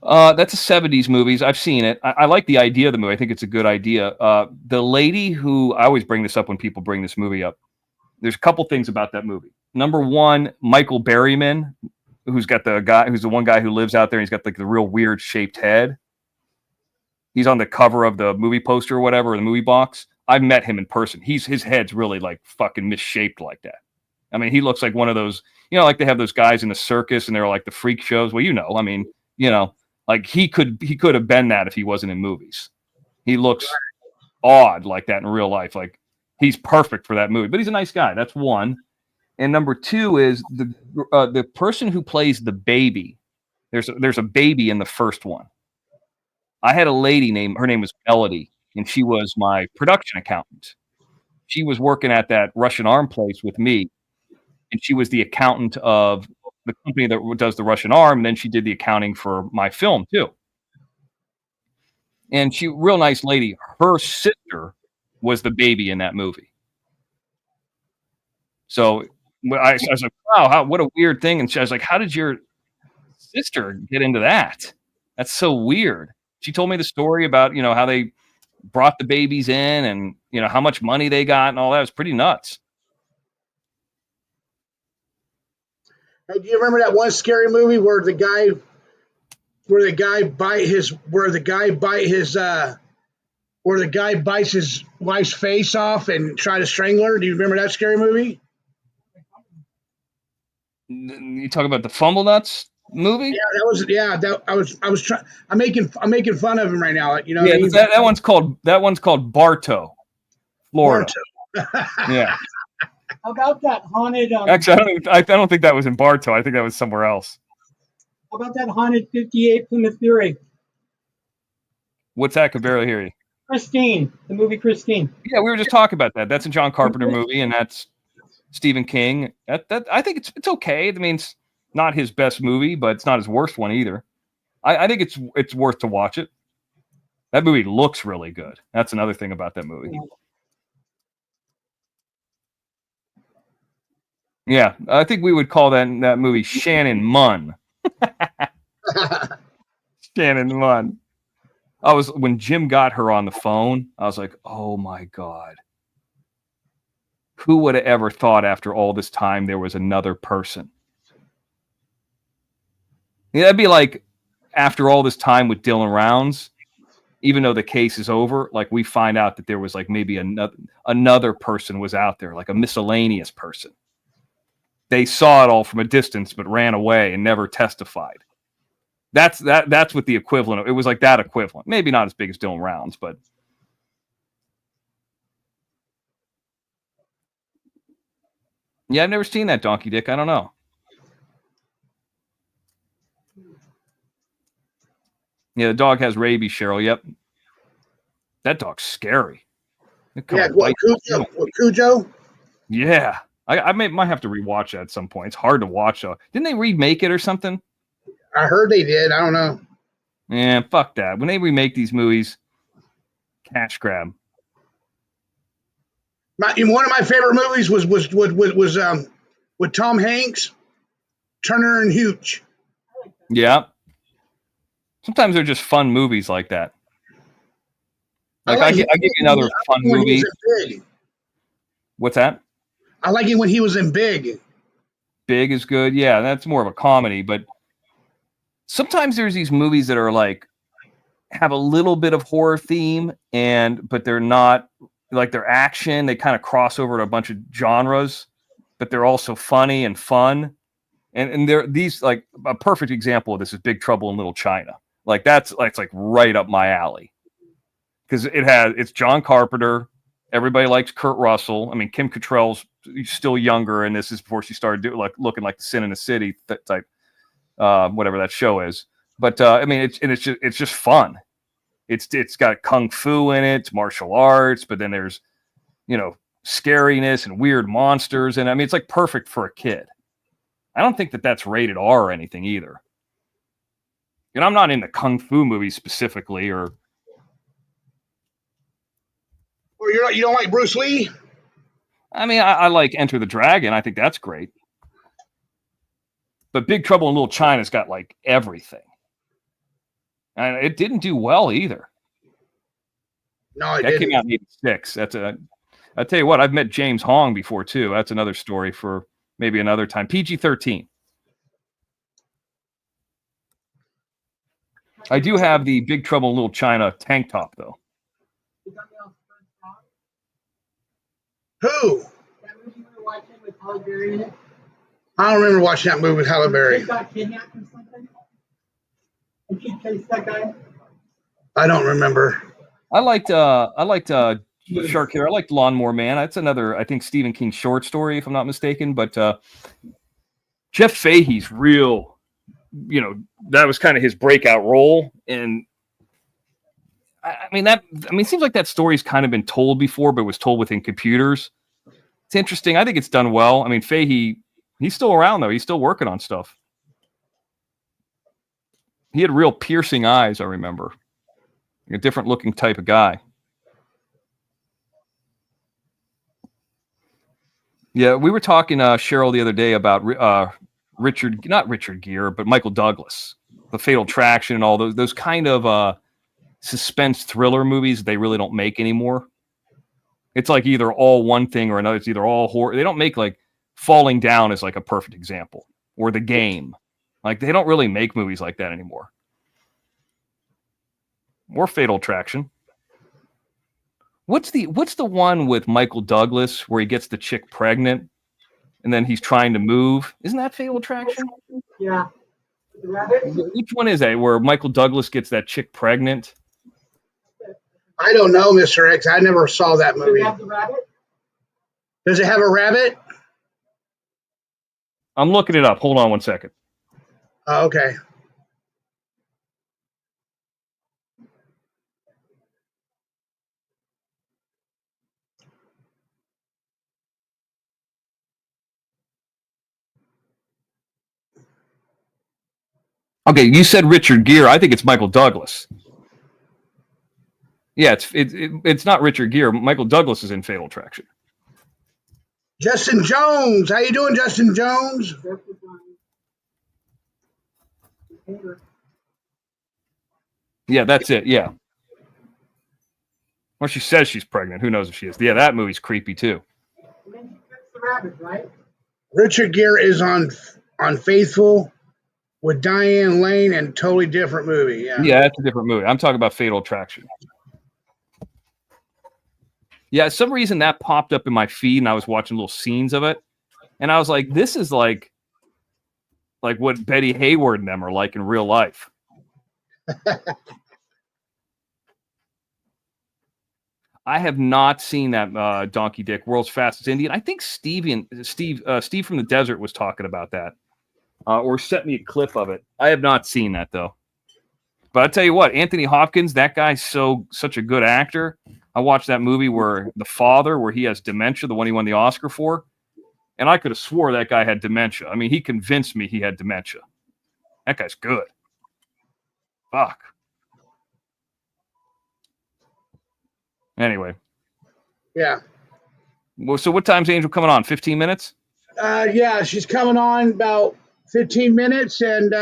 That's a 70s movie. I've seen it. I like the idea of the movie. I think it's a good idea. The lady who I always bring this up when people bring this movie up. There's a couple things about that movie. Number one, Michael Berryman, who's the one guy who lives out there. And he's got the real weird shaped head. He's on the cover of the movie poster or whatever, or the movie box. I've met him in person. His head's really fucking misshaped like that. I mean, he looks like one of those, like they have those guys in the circus and they're like the freak shows. Well, I mean, he could have been that if he wasn't in movies. He looks odd like that in real life. Like he's perfect for that movie, but he's a nice guy. That's one. And number two is the person who plays the baby. There's a baby in the first one. I had a lady her name was Melody, and she was my production accountant. She was working at that Russian arm place with me, and she was the accountant of the company that does the Russian arm, and then she did the accounting for my film too. And she, real nice lady, her sister was the baby in that movie. So I was like, wow, what a weird thing. And she was like, how did your sister get into that? That's so weird. She told me the story about, how they brought the babies in and, how much money they got and all that. It was pretty nuts. Hey, do you remember that one scary movie where the guy bites his wife's face off and try to strangle her? Do you remember that scary movie? You talk about the Fumble Nuts movie? I'm making fun of him right now. That one's called Bartow, Florida. Yeah. How about that haunted? Actually, I don't think that was in Bartow. I think that was somewhere else. How about that haunted 58 Plymouth Fury? What's that? I could barely hear you. Christine, the movie Christine. Yeah, we were just talking about that. That's a John Carpenter movie, and that's Stephen King. That I think it's okay. I mean, it's not his best movie, but it's not his worst one either. I think it's worth to watch it. That movie looks really good. That's another thing about that movie. Yeah, I think we would call that movie Shannon Munn. Shannon Munn. When Jim got her on the phone, I was like, oh my God. Who would have ever thought after all this time there was another person? Yeah, that'd be like after all this time with Dylan Rounds, even though the case is over, like we find out that there was like maybe another person was out there, like a miscellaneous person. They saw it all from a distance, but ran away and never testified. That's what the equivalent of, it was like that equivalent. Maybe not as big as Dylan Rounds, but yeah, I've never seen that, Donkey Dick. I don't know. Yeah, the dog has rabies, Cheryl. Yep. That dog's scary. Yeah, what, Cujo? Yeah. I might have to rewatch that at some point. It's hard to watch though. Didn't they remake it or something? I heard they did. I don't know. Yeah, fuck that. When they remake these movies, cash grab. One of my favorite movies was with Tom Hanks, Turner and Hooch. Yeah. Sometimes they're just fun movies like that. Like I give you another fun movie. What's that? I like it when he was in Big. Big is good. Yeah, that's more of a comedy, but sometimes there's these movies that are like have a little bit of horror theme but they're not like they're action. They kind of cross over to a bunch of genres, but they're also funny and fun. And they're these like a perfect example of this is Big Trouble in Little China. Like that's like right up my alley. Because it's John Carpenter. Everybody likes Kurt Russell. I mean, Kim Cattrall's still younger, and this is before she started looking like the Sin in the City type, whatever that show is. But I mean, it's just fun. It's got kung fu in it, it's martial arts, but then there's scariness and weird monsters, and I mean, it's like perfect for a kid. I don't think that's rated R or anything either. And I'm not into kung fu movies specifically, or. Or you don't like Bruce Lee? I mean, I like Enter the Dragon. I think that's great. But Big Trouble in Little China's got like everything. And it didn't do well either. No, that came out in '86. I tell you what, I've met James Hong before too. That's another story for maybe another time. PG-13. I do have the Big Trouble in Little China tank top though. Who? That movie we were watching with Halle Berry in it. I don't remember watching that movie with Halle Berry. She got kidnapped or something, and she chased that guy. I don't remember. I liked Shark Killer. I liked Lawnmower Man. That's another, I think, Stephen King short story, if I'm not mistaken. But Jeff Fahey's real, that was kind of his breakout role. And I mean, it seems like that story's kind of been told before, but was told within computers. It's interesting. I think it's done well. I mean, Fahey, he's still around though. He's still working on stuff. He had real piercing eyes, I remember. A different looking type of guy. Yeah, we were talking, Cheryl, the other day about not Richard Gere, but Michael Douglas, The Fatal Attraction and all those kind of suspense thriller movies they really don't make anymore. It's like either all one thing or another. It's either all horror. They don't make like Falling Down is like a perfect example, or The Game. Like they don't really make movies like that anymore. Or Fatal Attraction. What's the one with Michael Douglas where he gets the chick pregnant and then he's trying to move? Isn't that Fatal Attraction? Yeah. The rabbit? Which one is that where Michael Douglas gets that chick pregnant? I don't know, Mr. X. I never saw that movie. Does it have the rabbit? Does it have a rabbit? I'm looking it up. Hold on one second. Oh, okay. Okay, you said Richard Gere. I think it's Michael Douglas. Yeah, it's not Richard Gere. Michael Douglas is in Fatal Attraction. Justin Jones. How you doing, Justin Jones? Yeah, that's it. Yeah. Well, she says she's pregnant. Who knows if she is? Yeah, that movie's creepy too. And then she gets the rabbit, right? Richard Gere is on Faithful with Diane Lane, and totally different movie. Yeah, that's a different movie. I'm talking about Fatal Attraction. Yeah, some reason that popped up in my feed, and I was watching little scenes of it, and I was like, "This is like what Betty Hayward and them are like in real life." I have not seen that Donkey Dick, World's Fastest Indian. I think Steve from the Desert was talking about that, or sent me a clip of it. I have not seen that though. But I tell you what, Anthony Hopkins, that guy's such a good actor. I watched that movie where The Father, where he has dementia, the one he won the Oscar for, and I could have swore that guy had dementia. I mean, he convinced me he had dementia. That guy's good. Fuck. Anyway. Yeah. Well, so what time's Angel coming on? 15 minutes? Yeah, she's coming on about 15 minutes, and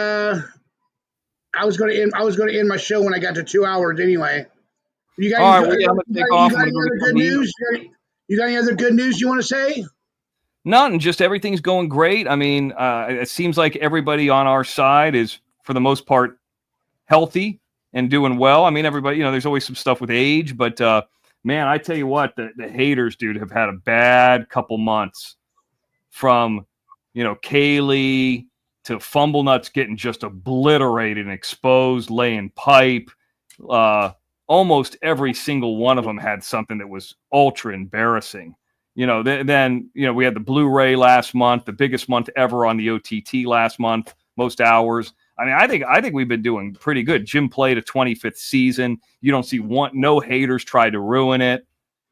I was going to end my show when I got to 2 hours anyway. You got All any, right, well, yeah, I'm gonna take off. I'm gonna go other get good something to eat. news? You got any other good news you want to say? None, just everything's going great. I mean, it seems like everybody on our side is, for the most part, healthy and doing well. I mean, everybody, there's always some stuff with age, but man, I tell you what, the haters, dude, have had a bad couple months from, Kaylee to Fumble Nuts getting just obliterated and exposed, laying pipe. Almost every single one of them had something that was ultra embarrassing. Then we had the Blu-ray last month, the biggest month ever on the OTT last month, most hours. I mean, I think we've been doing pretty good. Jim played a 25th season. You don't see no haters tried to ruin it.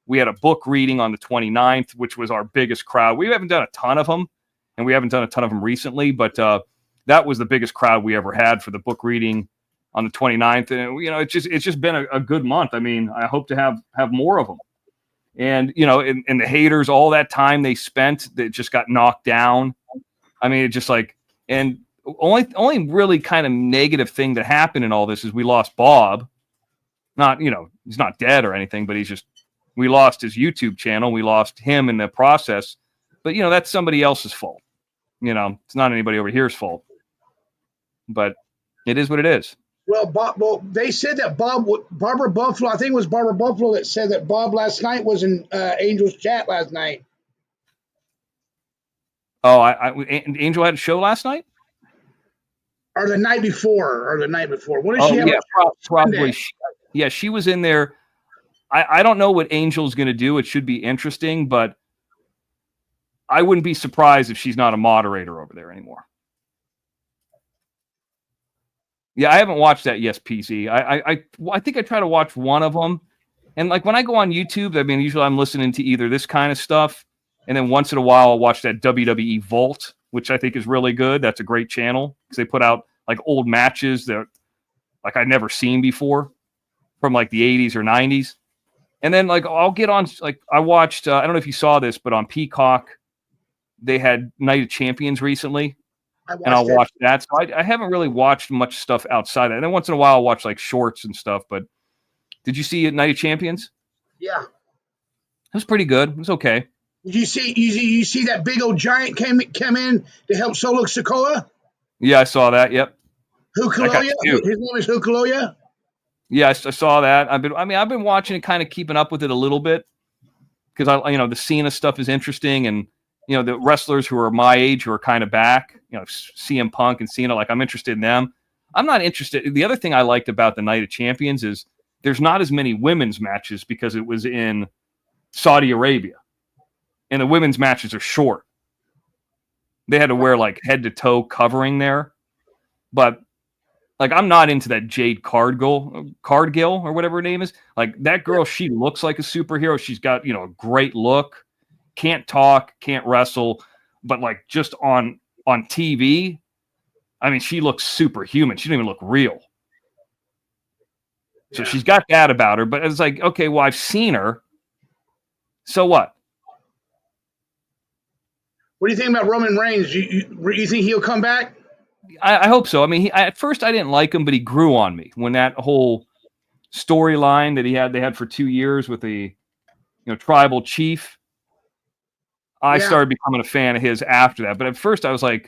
We had a book reading on the 29th, which was our biggest crowd. We haven't done a ton of them, and we haven't done a ton of them recently, but that was the biggest crowd we ever had for the book reading on the 29th. And, it's just been a good month. I mean, I hope to have more of them. And, and the haters, all that time they spent, that just got knocked down. I mean, it just and only really kind of negative thing that happened in all this is we lost Bob. Not, he's not dead or anything, but we lost his YouTube channel. We lost him in the process, but that's somebody else's fault. It's not anybody over here's fault, but it is what it is. Well, they said that Barbara Buffalo, I think it was Barbara Buffalo that said that Bob last night was in Angel's chat last night. Oh, Angel had a show last night? Or the night before. What did she have? Yeah, probably. She was in there. I don't know what Angel's going to do. It should be interesting, but I wouldn't be surprised if she's not a moderator over there anymore. Yeah, I haven't watched that. Yes, PC. I think I try to watch one of them, and when I go on YouTube, I mean, usually I'm listening to either this kind of stuff, and then once in a while I'll watch that WWE Vault, which I think is really good. That's a great channel because they put out old matches that I'd never seen before from the 80s or 90s. And then I'll get on I watched I don't know if you saw this, but on Peacock they had Night of Champions recently. I'll watch that. So I haven't really watched much stuff outside that. And then once in a while I'll watch shorts and stuff. But did you see Night of Champions? Yeah. It was pretty good. It was okay. Did you see that big old giant came in to help Solo Sikoa? Yeah, I saw that. Yep. Hukuloya? His name is Hukuloya? Yeah, I saw that. I've been watching it, kind of keeping up with it a little bit because the Cena stuff is interesting, and the wrestlers who are my age who are kind of back, CM Punk and Cena, I'm interested in them. I'm not interested. The other thing I liked about the Night of Champions is there's not as many women's matches because it was in Saudi Arabia, and the women's matches are short. They had to wear head to toe covering there, but. I'm not into that Jade Cargill or whatever her name is. That girl, she looks like a superhero. She's got, a great look, can't talk, can't wrestle, but just on TV, I mean, she looks superhuman. She doesn't even look real. So she's got that about her, but it's okay, well, I've seen her. So what? What do you think about Roman Reigns? You think he'll come back? I hope so. I mean, at first I didn't like him, but he grew on me when that whole storyline that they had for 2 years with the, tribal chief. I started becoming a fan of his after that. But at first I was I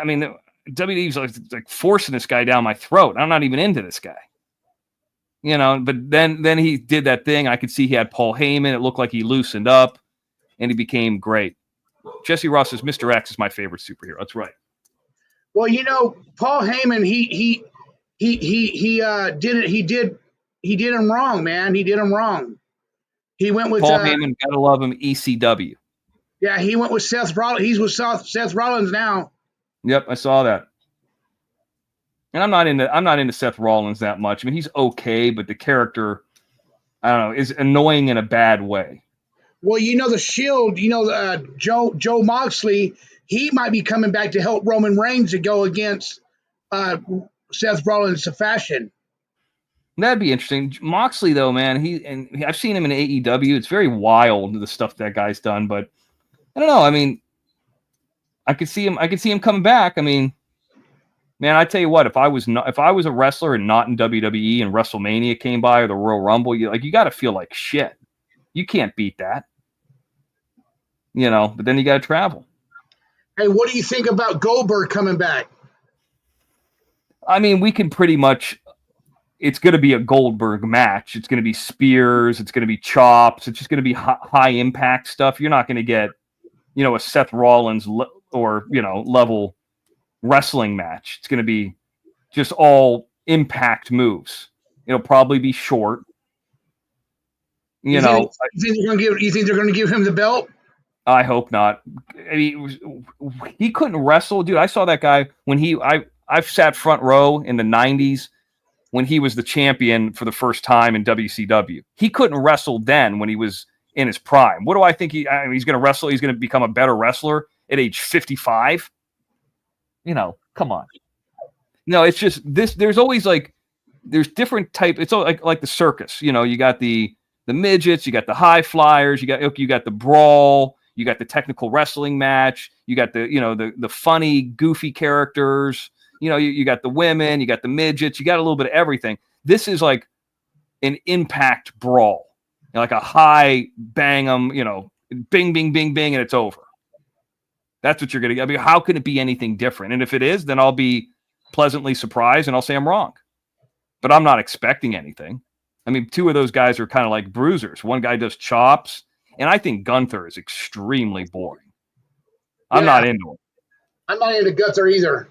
mean, WWE's forcing this guy down my throat. I'm not even into this guy, But then he did that thing. I could see he had Paul Heyman. It looked like he loosened up, and he became great. Jesse Ross says Mr. X is my favorite superhero. That's right. Well, Paul Heyman, he did him wrong, man. He did him wrong. He went with Paul Heyman. Gotta love him. ECW. Yeah, he went with Seth Rollins. He's with Seth Rollins now. Yep, I saw that. And I'm not into Seth Rollins that much. I mean, he's okay, but the character, I don't know, is annoying in a bad way. Well, the Shield, Joe Moxley, he might be coming back to help Roman Reigns to go against Seth Rollins' fashion. That'd be interesting. Moxley, though, man, I've seen him in AEW. It's very wild, the stuff that guy's done, but I don't know. I mean, I could see him coming back. I mean, man, I tell you what, if I was a wrestler and not in WWE and WrestleMania came by or the Royal Rumble, you got to feel like shit. You can't beat that. But then you got to travel. Hey, what do you think about Goldberg coming back? I mean, we can pretty much. It's going to be a Goldberg match. It's going to be spears. It's going to be chops. It's just going to be high impact stuff. You're not going to get, a Seth Rollins level wrestling match. It's going to be just all impact moves. It'll probably be short. You think they're going to give him the belt? I hope not. I mean, he couldn't wrestle, dude. I saw that guy when I've sat front row in the 90s when he was the champion for the first time in WCW. He couldn't wrestle then when he was in his prime. What do I think he's going to wrestle? He's going to become a better wrestler at age 55. Come on. No, it's just this. There's always there's different type. It's like the circus. You got the midgets, you got the high flyers, you got the brawl. You got the technical wrestling match. You got the funny, goofy characters. You got the women. You got the midgets. You got a little bit of everything. This is like an impact brawl, like a high bang 'em. Bing, bing, bing, bing, and it's over. That's what you're gonna get. I mean, how can it be anything different? And if it is, then I'll be pleasantly surprised and I'll say I'm wrong. But I'm not expecting anything. I mean, two of those guys are kind of like bruisers. One guy does chops. And I think Gunther is extremely boring. I'm not into him. I'm not into Gunther either.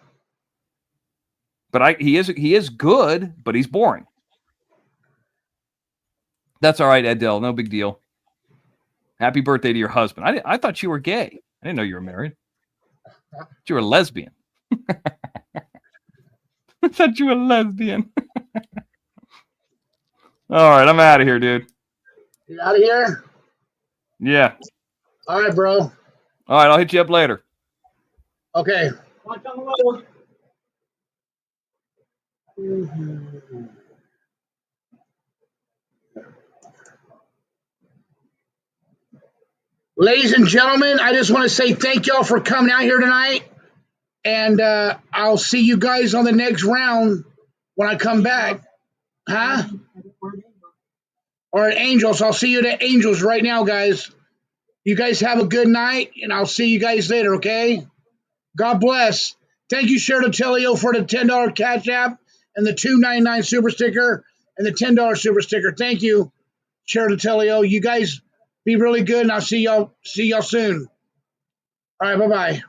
But he is good, but he's boring. That's all right, Edel. No big deal. Happy birthday to your husband. I thought you were gay. I didn't know you were married. You were a lesbian. I thought you were a lesbian. All right, I'm out of here, dude. You out of here? Yeah. All right, bro. All right, I'll hit you up later. Okay. Watch on the road. Ladies and gentlemen, I just want to say thank y'all for coming out here tonight. And I'll see you guys on the next round when I come back. Huh? Or at Angels. I'll see you at Angels right now, guys. You guys have a good night, and I'll see you guys later, okay? God bless. Thank you, Sheridan Telio, for the $10 Cash App and the $2.99 Super Sticker and the $10 Super Sticker. Thank you, Sheridan Telio. You guys be really good, and I'll see y'all soon. All right, bye-bye.